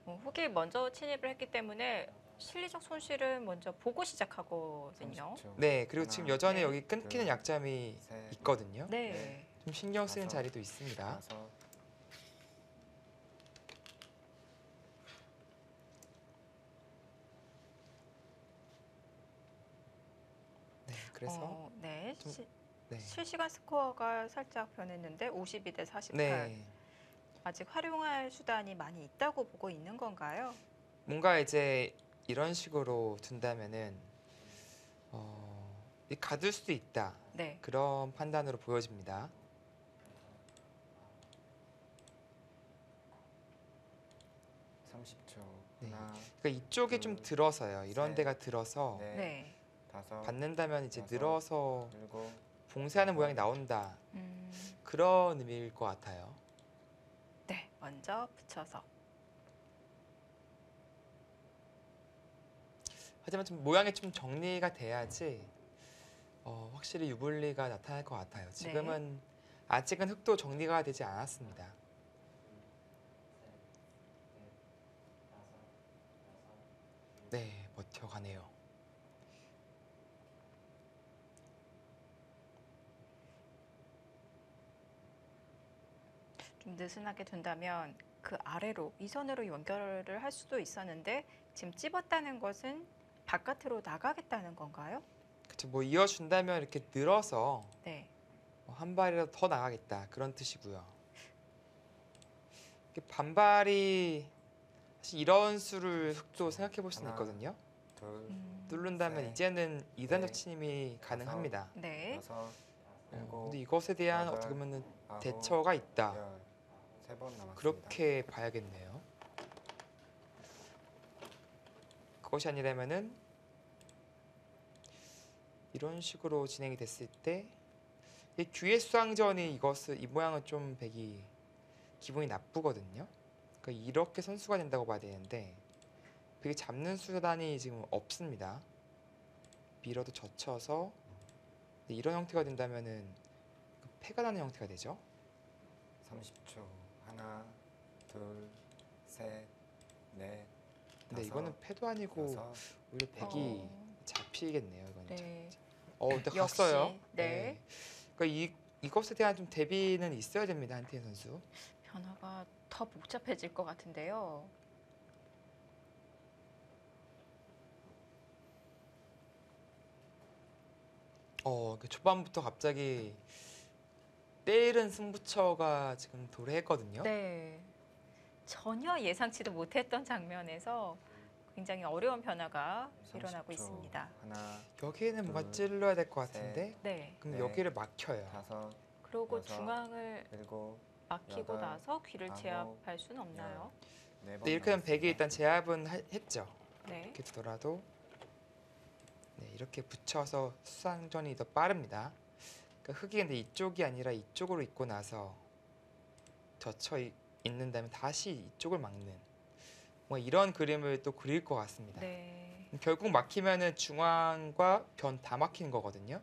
흑이 먼저 침입을 했기 때문에 실리적 손실은 먼저 보고 시작하거든요. 30초. 네, 그리고 지금 여전히 네. 여기 끊기는 약점이 셋, 있거든요. 네. 좀 신경 쓰이는 다섯, 자리도 있습니다. 6. 네, 그래서 네. 좀- 네, 실시간 스코어가 살짝 변했는데 52대 48. 네, 아직 활용할 수단이 많이 있다고 보고 있는 건가요? 뭔가 이제 이런 식으로 둔다면은 가둘 수도 있다. 네. 그런 판단으로 보여집니다. 30초. 네. 하나, 그러니까 이쪽에 좀 둘, 들어서요. 이런 셋, 데가 들어서 넷, 네. 5, 받는다면 이제 여섯, 늘어서 7. 봉쇄하는 모양이 나온다. 음, 그런 의미일 것 같아요. 네. 먼저 붙여서. 하지만 좀 모양이 좀 정리가 돼야지 확실히 유불리가 나타날 것 같아요. 지금은 아직은 흑도 정리가 되지 않았습니다. 네, 버텨가네요. 좀 느슨하게 둔다면 그 아래로 이 선으로 연결을 할 수도 있었는데 지금 찝었다는 것은 바깥으로 나가겠다는 건가요? 그쵸, 뭐 이어준다면 이렇게 늘어서 네. 한 발이라도 더 나가겠다 그런 뜻이고요. 이렇게 반발이 사실 이런 수를 흑도 생각해 볼 수는 하나, 있거든요. 둘, 뚫는다면 셋, 이제는 2단적 넷, 침입이 가능합니다. 네. 6, 7, 근데 이것에 대한 여덟, 어떻게 보면 9, 대처가 있다. 10. 3번 남았습니다. 그렇게 봐야겠네요. 그것이 아니라면은 이런 식으로 진행이 됐을 때 이 귀의 수항전이 이 모양은 좀 백이 기분이 나쁘거든요. 그러니까 이렇게 선수가 된다고 봐야 되는데 백이 잡는 수단이 지금 없습니다. 밀어도 젖혀서 이런 형태가 된다면은 패가 나는 형태가 되죠. 30초. 하나, 둘, 셋, 넷. 근데 이거는 패도 아니고 6. 오히려 백이 잡히겠네요. 이건 네. 근데 역시, 갔어요. 네. 그러니까 이 이것에 대한 좀 대비는 있어야 됩니다. 한태인 선수. 변화가 더 복잡해질 것 같은데요. 그 초반부터 갑자기 때일은 승부처가 지금 도래했거든요. 네. 전혀 예상치도 못했던 장면에서 굉장히 어려운 변화가 일어나고 30초. 있습니다. 하나, 여기에는 뭔가 둘, 찔러야 될 것 셋. 같은데 네. 그럼 네. 여기를 막혀요. 다섯, 그리고 여섯, 중앙을 일곱, 막히고 여덟, 나서 귀를 아홉, 제압할 수는 없나요? 네 번 네, 이렇게 되면 백이 남았습니다. 일단 제압은 했죠. 네. 이렇게 되더라도 네, 이렇게 붙여서 수상전이 더 빠릅니다. 그러니까 흙이 근데 이쪽이 아니라 이쪽으로 있고 나서 있는다면 다시 이쪽을 막는 뭐 이런 그림을 또 그릴 것 같습니다. 네. 결국 막히면은 중앙과 변 다 막히는 거거든요.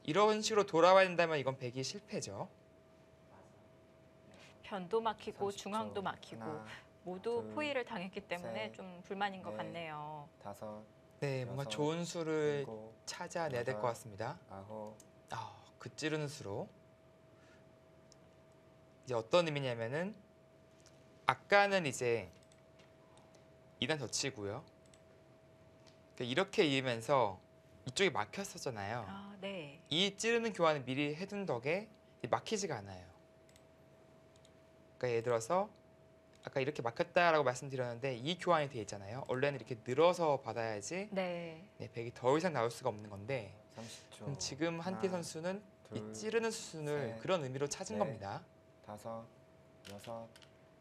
이런 식으로 돌아와야 된다면 이건 백이 실패죠. 변도 막히고 30초. 중앙도 막히고 하나, 모두 둘, 포위를 당했기 때문에 셋, 좀 불만인 것 넷, 같네요. 다섯, 네, 뭔가 여섯, 좋은 수를 일곱, 찾아내야 될 것 여덟, 같습니다. 아홉, 그 찌르는 수로 이제 어떤 의미냐면은 아까는 이제 2단 더 치고요. 그러니까 이렇게 이으면서 이쪽이 막혔었잖아요. 아, 네. 이 찌르는 교환을 미리 해둔 덕에 막히지가 않아요. 그러니까 예를 들어서 아까 이렇게 막혔다라고 말씀드렸는데 이 교환이 돼 있잖아요. 원래는 이렇게 늘어서 받아야지 네. 네, 백이 더 이상 나올 수가 없는 건데 30초. 그럼 지금 한태 선수는 둘, 이 찌르는 수순을 셋, 그런 의미로 찾은 넷, 겁니다. 다섯, 여섯,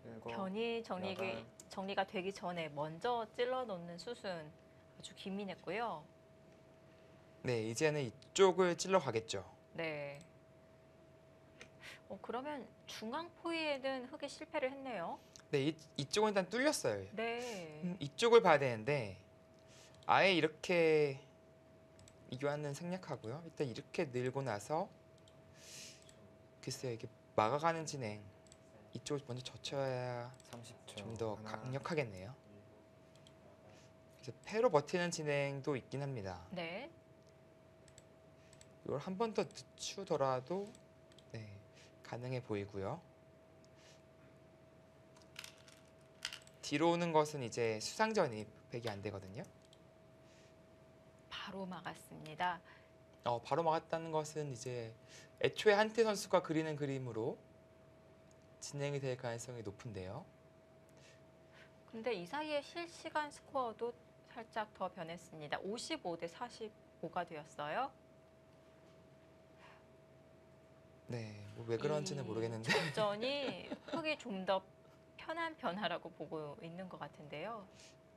일곱, 변이 여덟, 정리가 되기 전에 먼저 찔러 놓는 수순 아주 기민했고요. 네, 이제는 이쪽을 찔러 가겠죠. 네. 그러면 중앙 포위에는 흙이 실패를 했네요. 네, 이쪽은 일단 뚫렸어요. 네. 이쪽을 봐야 되는데 아예 이렇게 이 교환은 생략하고요. 일단 이렇게 늘고 나서 글쎄요, 이게 막아가는 진행 이쪽을 먼저 젖혀야 30초. 좀 더 하나, 강력하겠네요. 그래서 패로 버티는 진행도 있긴 합니다. 네. 이걸 한 번 더 늦추더라도 네, 가능해 보이고요. 뒤로 오는 것은 이제 수상전이 백이 안 되거든요. 바로 막았습니다. 바로 막았다는 것은 이제 애초에 한태 선수가 그리는 그림으로 진행이 될 가능성이 높은데요. 근데 이 사이에 실시간 스코어도 살짝 더 변했습니다. 55대 45가 되었어요. 네, 뭐왜 그런지는 모르겠는데 접전이 흙이 좀 더 편한 변화라고 보고 있는 것 같은데요.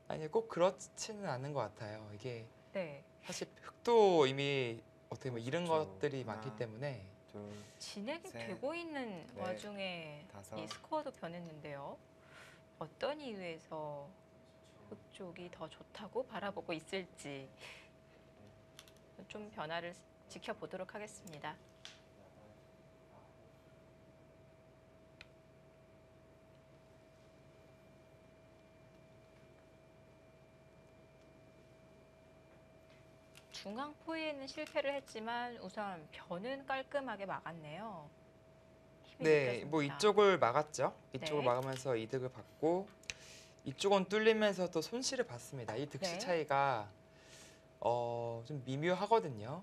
아니 꼭 그렇지는 않은 것 같아요. 이게 네. 사실 흙도 이미 어떻게 보면 이런 그렇죠. 것들이 하나, 많기 때문에 둘, 진행이 셋, 되고 있는 넷, 와중에 다섯, 이 스코어도 변했는데요. 어떤 이유에서 흙 쪽이 더 좋다고 바라보고 있을지 좀 변화를 지켜보도록 하겠습니다. 중앙 포위에는 실패를 했지만 우선 변은 깔끔하게 막았네요. 힘이 네, 느껴집니다. 뭐 이쪽을 막았죠. 이쪽을 네. 막으면서 이득을 받고 이쪽은 뚫리면서 또 손실을 받습니다. 이 득실 네. 차이가 좀 미묘하거든요.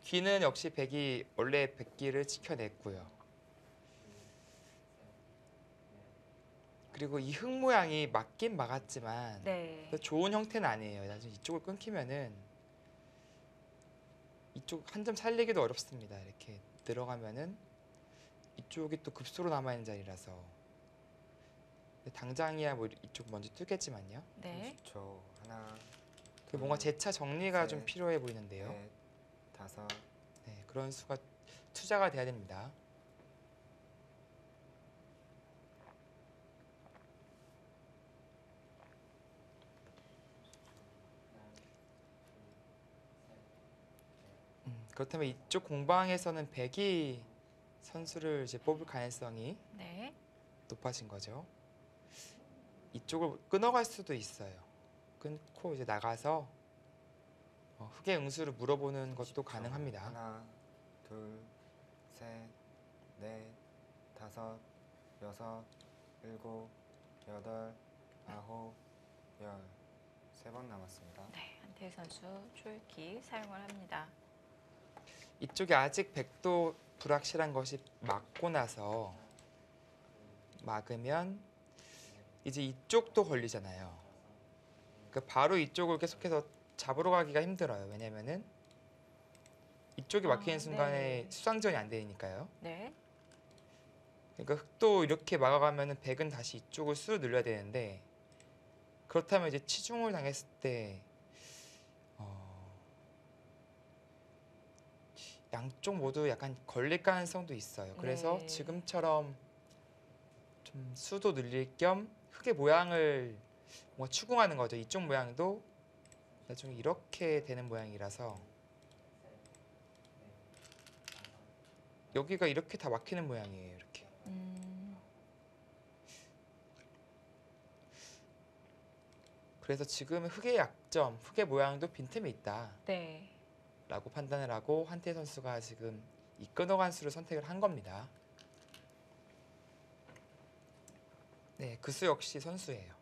귀는 역시 백이 원래 백기를 지켜냈고요. 그리고 이 흙 모양이 막긴 막았지만 네. 좋은 형태는 아니에요. 나중에 이쪽을 끊기면은 이쪽 한 점 살리기도 어렵습니다. 이렇게 들어가면은 이쪽이 또 급소로 남아 있는 자리라서 당장이야 뭐 이쪽 먼저 뚫겠지만요. 네. 30초. 하나, 그 뭔가 재차 정리가 좀 셋, 필요해 보이는데요. 넷, 다섯, 네, 그런 수가 투자가 돼야 됩니다. 그렇다면 이쪽 공방에서는 백이 선수를 이제 뽑을 가능성이 네. 높아진 거죠. 이쪽을 끊어갈 수도 있어요. 끊고 이제 나가서 흑의 응수를 물어보는 것도 가능합니다. 하나, 둘, 셋, 넷, 다섯, 여섯, 일곱, 여덟, 아홉, 열. 3번 남았습니다. 네, 한태희 선수 초읽기 사용을 합니다. 이쪽이 아직 100도 불확실한 것이 막고 나서 막으면 이제 이쪽도 걸리잖아요. 그러니까 바로 이쪽을 계속해서 잡으러 가기가 힘들어요. 왜냐면은 이쪽이 막히는 순간에 네. 수상전이 안 되니까요. 네. 그러니까 흑도 이렇게 막아가면은 백은 다시 이쪽을 수로 늘려야 되는데 그렇다면 이제 치중을 당했을 때 양쪽 모두 약간 걸릴 가능성도 있어요. 그래서 네. 지금처럼 좀 수도 늘릴 겸 흑의 모양을 뭔가 추궁하는 거죠. 이쪽 모양도 나중에 이렇게 되는 모양이라서 여기가 이렇게 다 막히는 모양이에요. 이렇게. 그래서 지금 흑의 약점, 흑의 모양도 빈틈이 있다. 네. 라고 판단을 하고 한태희 선수가 지금 이 끊어간 수를 선택을 한 겁니다. 네, 그 수 역시 선수예요.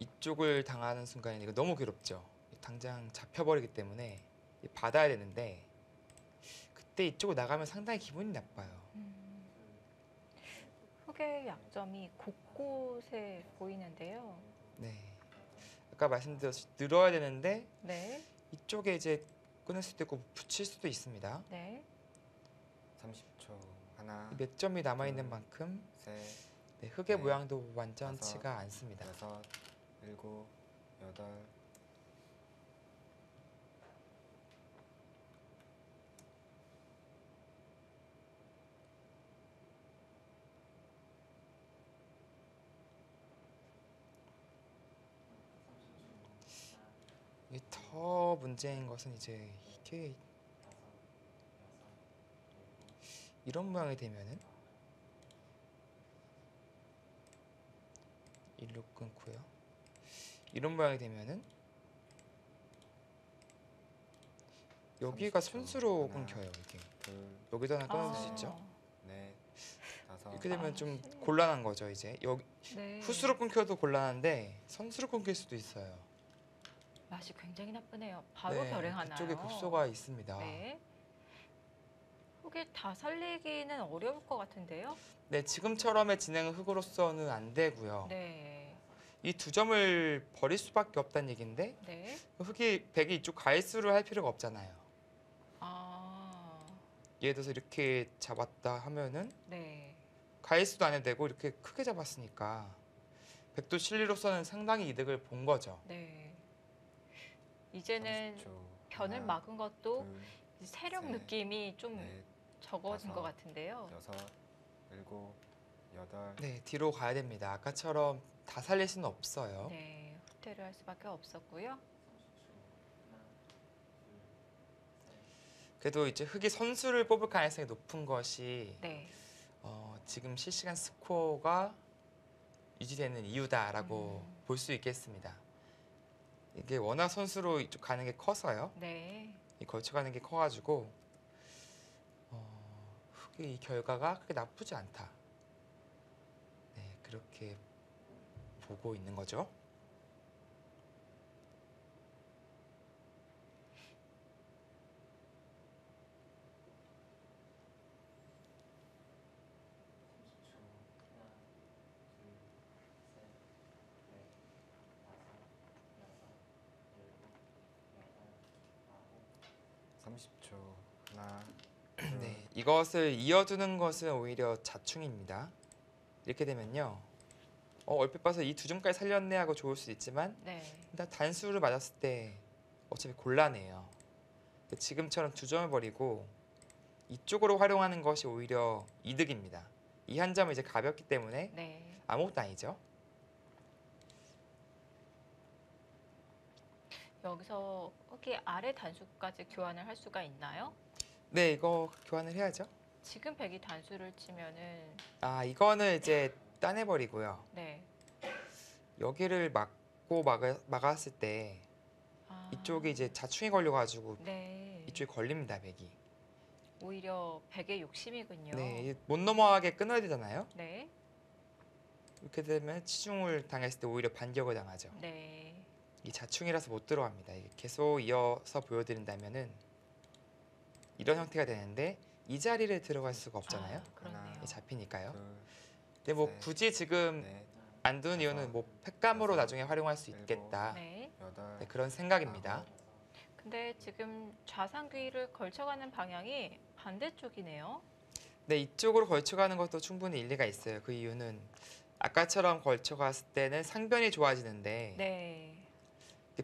이쪽을 당하는 순간에 이거 너무 괴롭죠. 당장 잡혀버리기 때문에 받아야 되는데 그때 이쪽으로 나가면 상당히 기분이 나빠요. 흑의 약점이 곳곳에 보이는데요. 네, 아까 말씀드렸듯이 늘어야 되는데 네. 이쪽에 이제 끊을 수도 있고 붙일 수도 있습니다. 네. 30초. 하나, 몇 점이 남아있는 만큼 셋, 네, 흑의 넷, 모양도 완전치가 않습니다. 여섯, 일곱, 여덟. 이게 더 문제인 것은 이제 이게 이런 모양이 되면은 일로 끊고요. 이런 모양이 되면은 여기가 30초. 손수로 하나, 끊겨요. 이게 둘, 여기도 하나 끊을 수 아. 있죠. 넷, 다섯. 이렇게 되면 좀 네. 곤란한 거죠. 이제 여기 네. 후수로 끊겨도 곤란한데 선수로 끊길 수도 있어요. 맛이 굉장히 나쁘네요. 바로 네, 결행하나요? 그쪽에 급소가 있습니다. 네. 흑이 다 살리기는 어려울 것 같은데요. 네, 지금처럼의 진행은 흑으로서는 안 되고요. 네. 이 두 점을 버릴 수밖에 없다는 얘기인데 네. 흑이 백이 이쪽 가해수를 할 필요가 없잖아요. 아. 예를 들어서 이렇게 잡았다 하면은 네. 가해수도 안 해도 되고 이렇게 크게 잡았으니까 백도 실리로서는 상당히 이득을 본 거죠. 네. 이제는 30초. 변을 하나, 막은 것도 둘, 세력 셋, 느낌이 좀 넷, 적어진 것 다섯, 같은데요. 여섯, 일곱, 여덟. 네, 뒤로 가야 됩니다. 아까처럼 다 살릴 수는 없어요. 네. 후퇴를 할 수밖에 없었고요. 그래도 이제 흑이 선수를 뽑을 가능성이 높은 것이 네. 지금 실시간 스코어가 유지되는 이유다라고 볼 수 있겠습니다. 이게 워낙 선수로 이쪽 가는 게 커서요. 네. 이 걸쳐가는 게 커가지고 흑의 이 결과가 그렇게 나쁘지 않다. 네, 그렇게 보고 있는 거죠. 하나, 네, 이것을 이어두는 것은 오히려 자충입니다. 이렇게 되면요. 얼핏 봐서 이 두 점까지 살렸네 하고 좋을 수 있지만 네. 일단 단수를 맞았을 때 어차피 곤란해요. 지금처럼 두 점을 버리고 이쪽으로 활용하는 것이 오히려 이득입니다. 이 한 점은 이제 가볍기 때문에 네. 아무것도 아니죠. 여기서 흑이 아래 단수까지 교환을 할 수가 있나요? 네, 이거 교환을 해야죠. 지금 백이 단수를 치면은 아, 이거는 이제 따내버리고요. 네. 여기를 막았을 때 아. 이쪽에 이제 자충이 걸려가지고 네. 이쪽에 걸립니다, 백이. 오히려 백의 욕심이군요. 네, 못 넘어가게 끊어야 되잖아요. 네. 이렇게 되면 치중을 당했을 때 오히려 반격을 당하죠. 네. 이 자충이라서 못 들어갑니다. 이게 계속 이어서 보여드린다면은 이런 형태가 되는데 이 자리를 들어갈 수가 없잖아요. 아, 그렇네요. 이게 잡히니까요. 둘, 근데 뭐 셋, 굳이 지금 넷, 안 두는 이유는 뭐 팩감으로 다섯, 나중에 활용할 수 일곱, 있겠다. 네. 여덟, 네, 그런 생각입니다. 아홉, 근데 지금 좌상귀를 걸쳐가는 방향이 반대쪽이네요. 네, 이쪽으로 걸쳐가는 것도 충분히 일리가 있어요. 그 이유는 아까처럼 걸쳐갔을 때는 상변이 좋아지는데 네.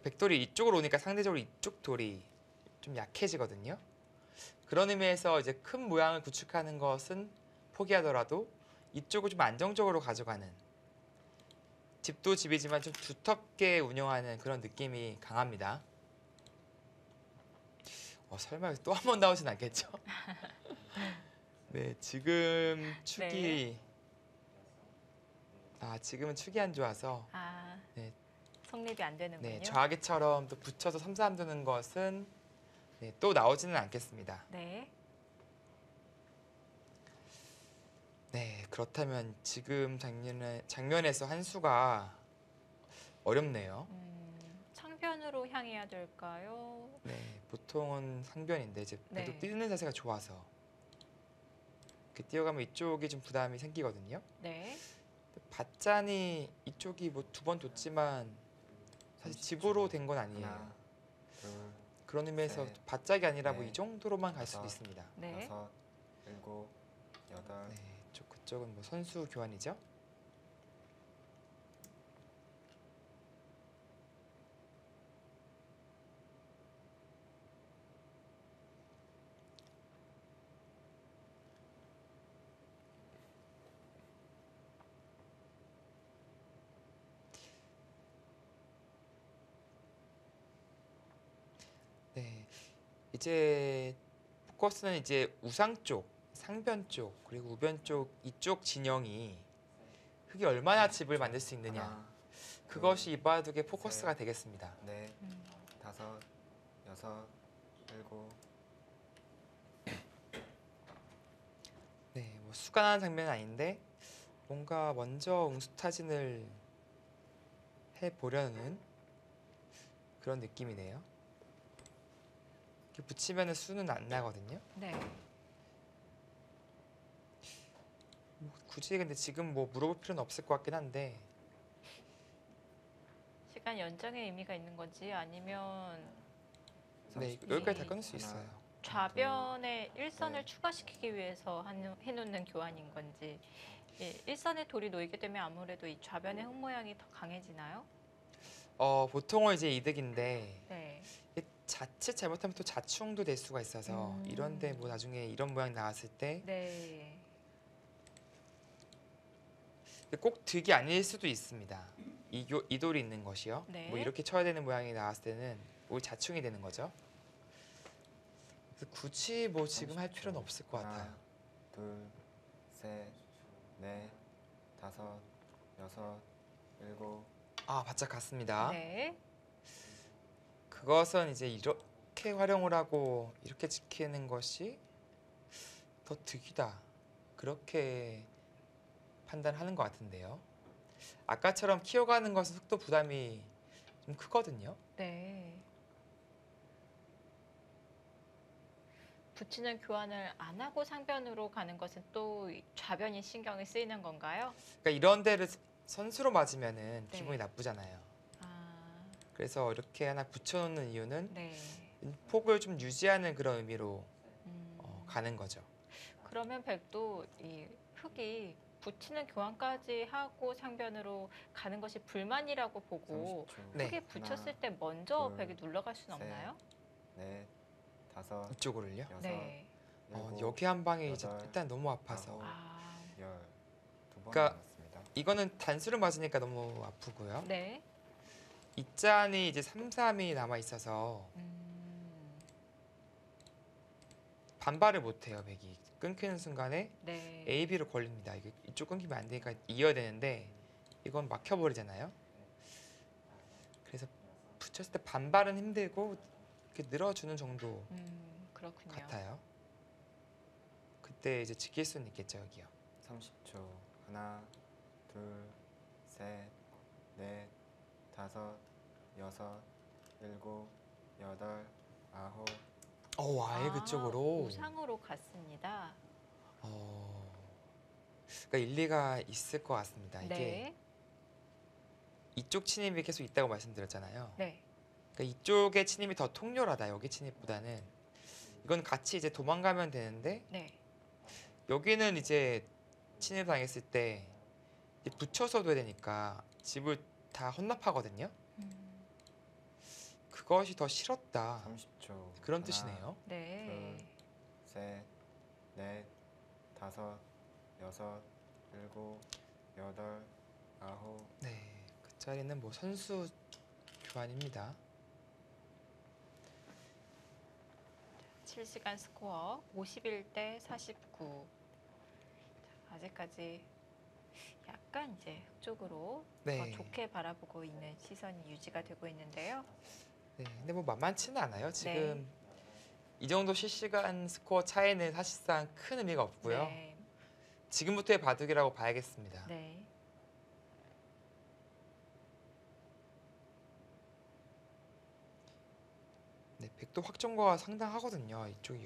백돌이 이쪽으로 오니까 상대적으로 이쪽 돌이 좀 약해지거든요. 그런 의미에서 이제 큰 모양을 구축하는 것은 포기하더라도 이쪽을 좀 안정적으로 가져가는, 집도 집이지만 좀 두텁게 운영하는 그런 느낌이 강합니다. 설마 또 한 번 나오진 않겠죠? 네, 지금 축이 지금은 축이 안 좋아서 아, 네. 성립이 안 되는군요. 네, 좌기처럼 또 붙여서 3-3 두는 것은 또 나오지는 않겠습니다. 네. 네, 그렇다면 지금 장면에서 한 수가 어렵네요. 창변으로 향해야 될까요? 네, 보통은 상변인데 이제 그래도 네. 뛰는 자세가 좋아서 이렇게 뛰어가면 이쪽이 좀 부담이 생기거든요. 네. 밭잔이 이쪽이 뭐 2번 뒀지만 사실 집으로 된 건 아니에요. 하나, 둘, 그런 의미에서 셋, 밭짝이 아니라 뭐 넷, 이 정도로만 갈 수도 다섯, 있습니다. 네. 여섯, 일곱, 여덟, 네, 그쪽은 뭐 선수 교환이죠. 네, 이제 포커스는 이제 우상 쪽, 상변 쪽, 그리고 우변 쪽 이쪽 진영이 흙이 얼마나 집을 만들 수 있느냐, 하나, 그것이 이 바둑의 포커스가 셋. 되겠습니다. 넷, 음, 다섯, 여섯, 일곱, 네, 뭐 수간한 장면은 아닌데 뭔가 먼저 응수타진을 해보려는 그런 느낌이네요. 이렇게 붙이면 수는 안 나거든요. 네. 굳이 근데 지금 뭐 물어볼 필요는 없을 것 같긴 한데 시간 연장의 의미가 있는 건지 아니면 네, 30초. 여기까지 다 끊을 수 하나, 있어요. 좌변에 일선을 네. 추가시키기 위해서 해놓는 교환인 건지, 일선에 돌이 놓이게 되면 아무래도 이 좌변의 흙 모양이 더 강해지나요? 보통은 이제 이득인데 네. 자칫 잘못하면 또 자충도 될 수가 있어서 이런데 뭐 나중에 이런 모양 나왔을 때 네. 꼭 득이 아닐 수도 있습니다. 이 돌이 있는 것이요. 네. 뭐 이렇게 쳐야 되는 모양이 나왔을 때는 오히려 자충이 되는 거죠. 그래서 굳이 뭐 지금 할 30초. 필요는 없을 것 같아요. 하나, 둘, 셋, 넷, 다섯, 여섯, 일곱, 바짝 갔습니다. 네. 그것은 이제 이렇게 활용을 하고 이렇게 지키는 것이 더 득이다. 그렇게 판단하는 것 같은데요. 아까처럼 키워가는 것은 속도 부담이 좀 크거든요. 네. 붙이는 교환을 안 하고 상변으로 가는 것은 또 좌변이 신경이 쓰이는 건가요? 그러니까 이런 데를 선수로 맞으면은 네. 기분이 나쁘잖아요. 아, 그래서 이렇게 하나 붙여놓는 이유는 네. 폭을 좀 유지하는 그런 의미로 음, 가는 거죠. 그러면 백도 이 흙이 붙이는 교환까지 하고 상변으로 가는 것이 불만이라고 보고 30초. 네. 흙에 붙였을 때 먼저 둘, 백이 눌러갈 수는 셋, 없나요? 넷, 다섯, 이쪽으로요. 여섯, 네. 일곱, 여기 한 방에 이제 여덟, 일단 너무 아파서 아홉, 아, 열. 2번 그러니까 남았습니다. 이거는 단수를 맞으니까 너무 아프고요. 네. 이 짠이 이제 3-3이 남아 있어서 반발을 못 해요. 백이 끊기는 순간에 네. A, B로 걸립니다. 이게 이쪽 끊기면 안 되니까 이어야 되는데 이건 막혀버리잖아요. 그래서 붙였을 때 반발은 힘들고 이렇게 늘어주는 정도 그렇군요. 같아요. 그때 이제 지킬 수는 있겠죠, 여기요. 30초. 하나, 둘, 셋, 넷, 다섯, 여섯, 일곱, 여덟, 아홉. 아예 그쪽으로. 우상으로 갔습니다. 그러니까 일리가 있을 것 같습니다. 이게 네. 이쪽 침입이 계속 있다고 말씀드렸잖아요. 네. 그러니까 이쪽의 침입이 더 통렬하다. 여기 침입보다는. 이건 같이 이제 도망가면 되는데 네. 여기는 이제 침입 당했을 때 이제 붙여서 둬야 되니까 집을 다 헌납하거든요. 그것이 더 싫었다. 30초. 그런 하나, 뜻이네요. 네. 셋, 넷, 다섯, 여섯, 일곱, 여덟, 아홉. 네, 그 자리는 뭐 선수 교환입니다. 실시간 스코어 51대 49. 자, 아직까지 약간 이제 흑쪽으로 네. 더 좋게 바라보고 있는 시선이 유지가 되고 있는데요. 네, 근데 뭐 만만치는 않아요. 지금 네. 이 정도 실시간 스코어 차이는 사실상 큰 의미가 없고요. 네. 지금부터의 바둑이라고 봐야겠습니다. 네. 네, 백도 확정거가 상당하거든요. 이쪽 10,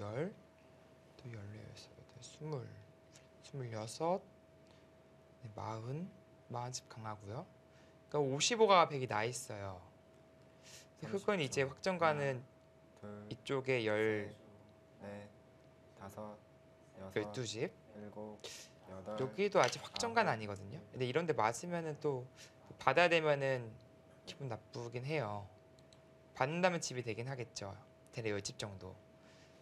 또 14, 20, 26, 네, 40집 강하고요. 그러니까 55가 백이 나 있어요. 흑은 이제 확정가는 둘, 이쪽에 셋, 넷, 다섯, 여섯, 12집. 일곱, 여덟. 여기도 아직 확정가는 아니거든요. 근데 이런데 맞으면은 또 받아야 되면은 기분 나쁘긴 해요. 받는다면 집이 되긴 하겠죠. 대략 10집 정도.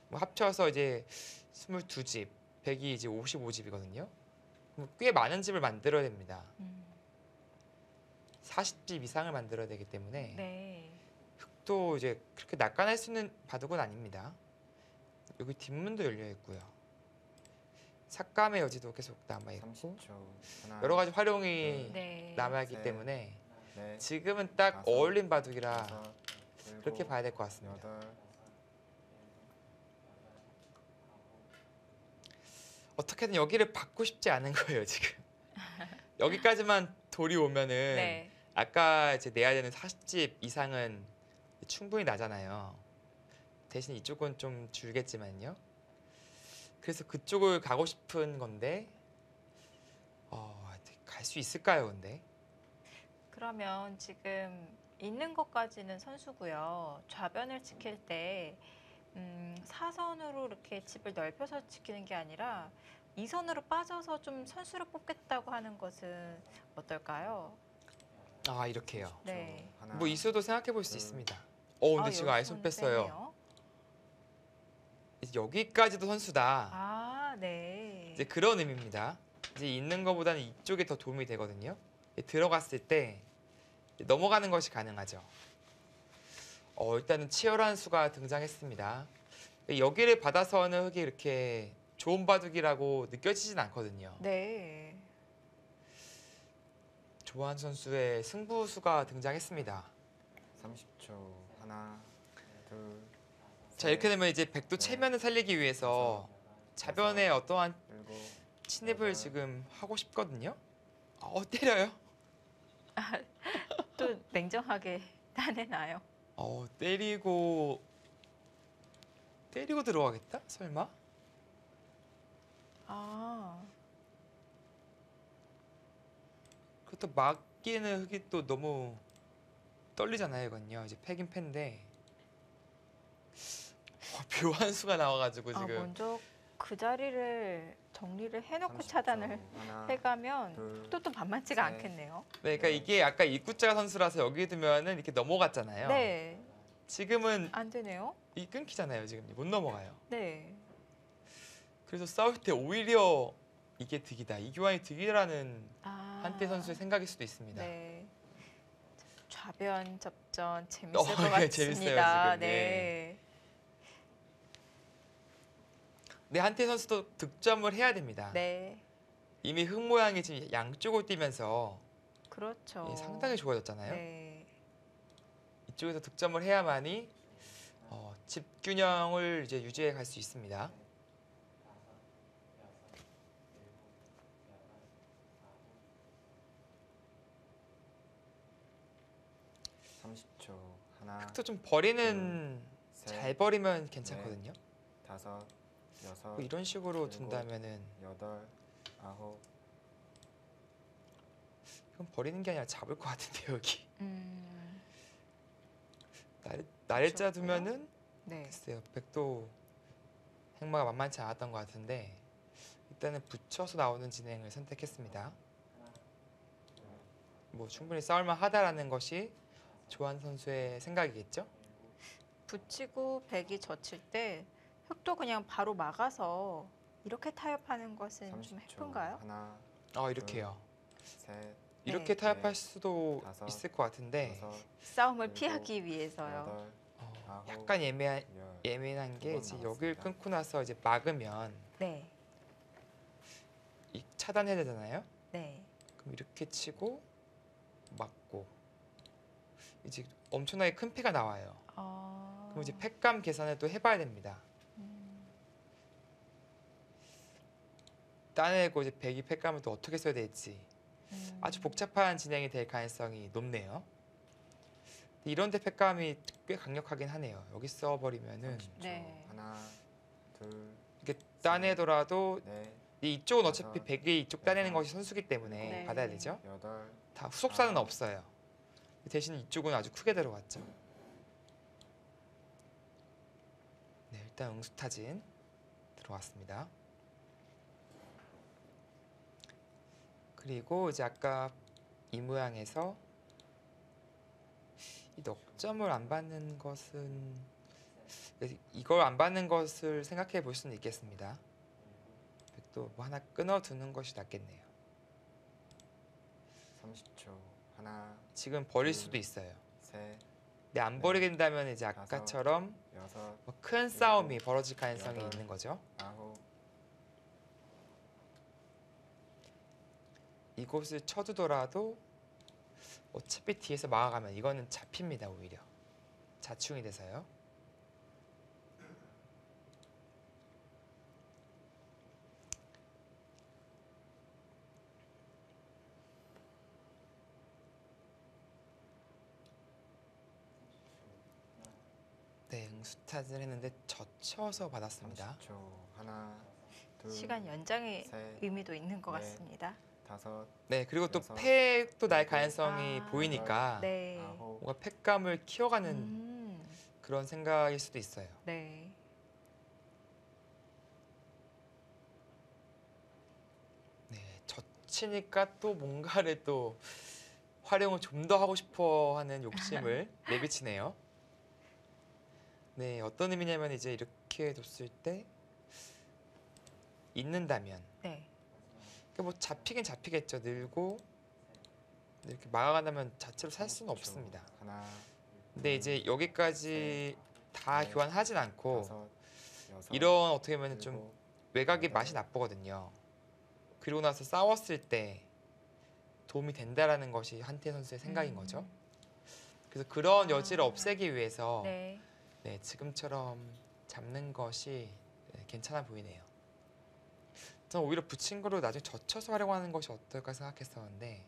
뭐 합쳐서 이제 22집, 100이 이제 55집이거든요. 꽤 많은 집을 만들어야 됩니다. 40집 이상을 만들어야 되기 때문에 네. 흑도 이제 그렇게 낙관할 수 있는 바둑은 아닙니다. 여기 뒷문도 열려 있고요. 삭감의 여지도 계속 남아 있고 30초. 하나, 여러 가지 활용이 네. 남아 있기 셋, 때문에 넷, 지금은 딱 다섯, 어울린 바둑이라 여섯, 그렇게 일곱, 봐야 될 것 같습니다. 여덟. 어떻게든 여기를 받고 싶지 않은 거예요 지금. 여기까지만 돌이 오면은 네. 아까 이제 내야 되는 40집 이상은 충분히 나잖아요. 대신 이쪽은 좀 줄겠지만요. 그래서 그쪽을 가고 싶은 건데 갈 수 있을까요, 근데? 그러면 지금 있는 것까지는 선수고요. 좌변을 지킬 때 사선으로 이렇게 집을 넓혀서 지키는 게 아니라 2선으로 빠져서 좀 선수를 뽑겠다고 하는 것은 어떨까요? 아 이렇게요. 네. 하나, 뭐 이수도 생각해 볼 수 둘. 있습니다. 근데 지금 아예 손 여기서는 뺐어요. 빼네요. 이제 여기까지도 선수다. 아, 네. 이제 그런 의미입니다. 이제 있는 것보다는 이쪽에 더 도움이 되거든요. 들어갔을 때 넘어가는 것이 가능하죠. 일단은 치열한 수가 등장했습니다. 여기를 받아서는 흑이 이렇게 좋은 바둑이라고 느껴지진 않거든요. 네. 조한 선수의 승부수가 등장했습니다. 30초. 하나, 둘. 자 이렇게 되면 이제 백도 네. 체면을 살리기 위해서 자변에 어떠한 일곱. 침입을 지금 하고 싶거든요. 때려요. 또 냉정하게 따내나요? 때리고 들어가겠다? 설마? 아, 그것도 막기에는 흑이 또 너무 떨리잖아요, 이건요. 이제 패긴 패인데 묘한 수가 나와가지고 지금 먼저 그 자리를 정리를 해놓고 30초. 차단을 하나, 해가면 둘, 또 만만치가 셋. 않겠네요. 네, 그러니까 이게 아까 입구자 선수라서 여기 두면은 이렇게 넘어갔잖아요. 네, 지금은 안 되네요. 이 끊기잖아요. 지금 못 넘어가요. 네. 그래서 싸울 때 오히려 이게 득이다. 이 교환이 득이라는 아, 한태 선수의 생각일 수도 있습니다. 네. 좌변 접전 재밌을 것 네, 같습니다. 재밌어요, 지금. 네. 근데 한태 선수도 득점을 해야 됩니다. 네. 이미 흑 모양이 지금 양쪽으로 뛰면서 그렇죠. 상당히 좋아졌잖아요. 네. 이쪽에서 득점을 해야만이 집균형을 이제 유지해 갈 수 있습니다. 하나, 흙도 좀 버리는 셋, 잘 버리면 괜찮거든요. 다섯, 여섯, 뭐 이런 식으로 일곱, 둔다면은 여덟, 아홉, 이건 버리는 게 아니라 잡을 것 같은데 여기 음, 날짜 그렇고요. 두면은 네. 글쎄요 백도 행마가 만만치 않았던 것 같은데 일단은 붙여서 나오는 진행을 선택했습니다. 뭐 충분히 싸울만 하다라는 것이 조한 선수의 생각이겠죠? 붙이고 백이 젖힐 때 흙도 그냥 바로 막아서 이렇게 타협하는 것은 좀 30초. 해픈가요? 하나, 이렇게 셋, 이렇게 네. 타협할 수도 다섯, 있을 것 같은데 여섯, 싸움을 일곱, 피하기 위해서요. 여덟, 아홉, 약간 예민한 두 게 번 이제 남았습니다. 여기를 끊고 나서 이제 막으면 네, 이 차단해야 되잖아요. 네. 그럼 이렇게 치고 막고 이제 엄청나게 큰 패가 나와요. 그럼 이제 팩감 계산을 또 해봐야 됩니다. 따내고 이제 배기 팩감을 또 어떻게 써야 될지 아주 복잡한 진행이 될 가능성이 높네요. 이런 데 팩감이 꽤 강력하긴 하네요. 여기 써버리면은 30초. 네. 하나, 둘, 이게 따내더라도 넷, 이쪽은 어차피 다섯, 백이 이쪽 따내는 여섯, 것이 선수기 때문에 네. 받아야 되죠. 여덟, 다 후속사는 아홉. 없어요. 대신 이쪽은 아주 크게 들어갔죠. 네, 일단 응수타진 들어왔습니다. 그리고 이제 아까 이 모양에서 이 넉점을 안 받는 것은 이걸 안 받는 것을 생각해 볼 수는 있겠습니다. 또 뭐 하나 끊어두는 것이 낫겠네요. 30초. 하나, 지금 버릴 둘, 수도 있어요. 셋, 근데 안 버리게 된다면 이제 아까처럼 여섯, 뭐큰 싸움이 벌어질 가능성이 여덟. 있는 거죠. 아홉, 이곳을 쳐두더라도 어차피 뒤에서 막아가면 이거는 잡힙니다. 오히려 자충이 돼서요. 네, 응수타진을 했는데 젖혀서 받았습니다. 30초. 하나, 둘, 시간 연장의 셋, 의미도 있는 것 네. 같습니다. 다섯, 네, 그리고 또 여섯, 팩도 날 일곱, 가능성이 아, 보이니까 네. 아홉, 뭔가 팩감을 키워가는 그런 생각일 수도 있어요. 네. 네, 젖히니까 또 뭔가를 또 활용을 좀 더 하고 싶어 하는 욕심을 내비치네요. 네, 어떤 의미냐면 이제 이렇게 뒀을 때 있는다면 네. 그러니까 뭐 잡히긴 잡히겠죠. 늘고 이렇게 막아간다면 자체로 살 수는 30초. 없습니다. 하나, 근데 이제 여기까지 다 넷, 교환하진 않고 다섯, 여섯, 이런 어떻게 보면 좀 일곱, 외곽이 여덟. 맛이 나쁘거든요. 그리고 나서 싸웠을 때 도움이 된다라는 것이 한태 선수의 생각인 거죠. 그래서 그런 여지를 없애기 위해서 네. 네, 지금처럼 잡는 것이 괜찮아 보이네요. 저는 오히려 붙인 거로 나중에 젖혀서 활용하는 것이 어떨까 생각했었는데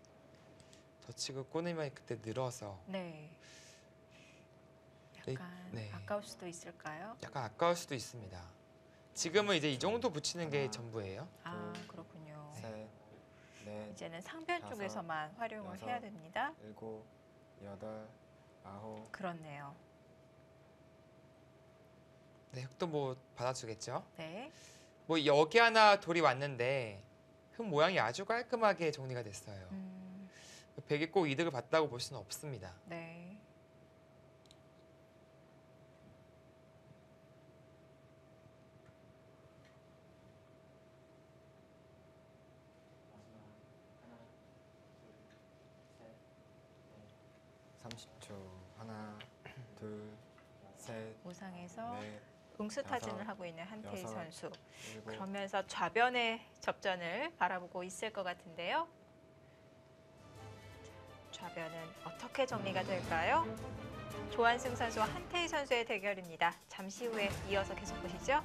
젖히고 꼬내면 그때 늘어서 네. 네, 약간 네. 아까울 수도 있을까요? 약간 아까울 수도 있습니다. 지금은 이제 이 정도 붙이는 게 전부예요. 아, 그렇군요. 셋, 넷, 이제는 상변 다섯, 쪽에서만 활용을 여섯. 해야 됩니다. 일곱, 여덟, 아홉, 그렇네요. 네, 흙도 뭐 받아주겠죠. 네. 뭐 여기 하나 돌이 왔는데 흙 모양이 아주 깔끔하게 정리가 됐어요. 백이 꼭 이득을 봤다고 볼 수는 없습니다. 네. 삼십 초. 하나, 둘, 셋, 우상에서 넷, 응수타진을 여섯, 하고 있는 한태희 여섯, 선수. 일곱, 그러면서 좌변의 접전을 바라보고 있을 것 같은데요. 좌변은 어떻게 정리가 될까요? 조한승 선수와 한태희 선수의 대결입니다. 잠시 후에 이어서 계속 보시죠.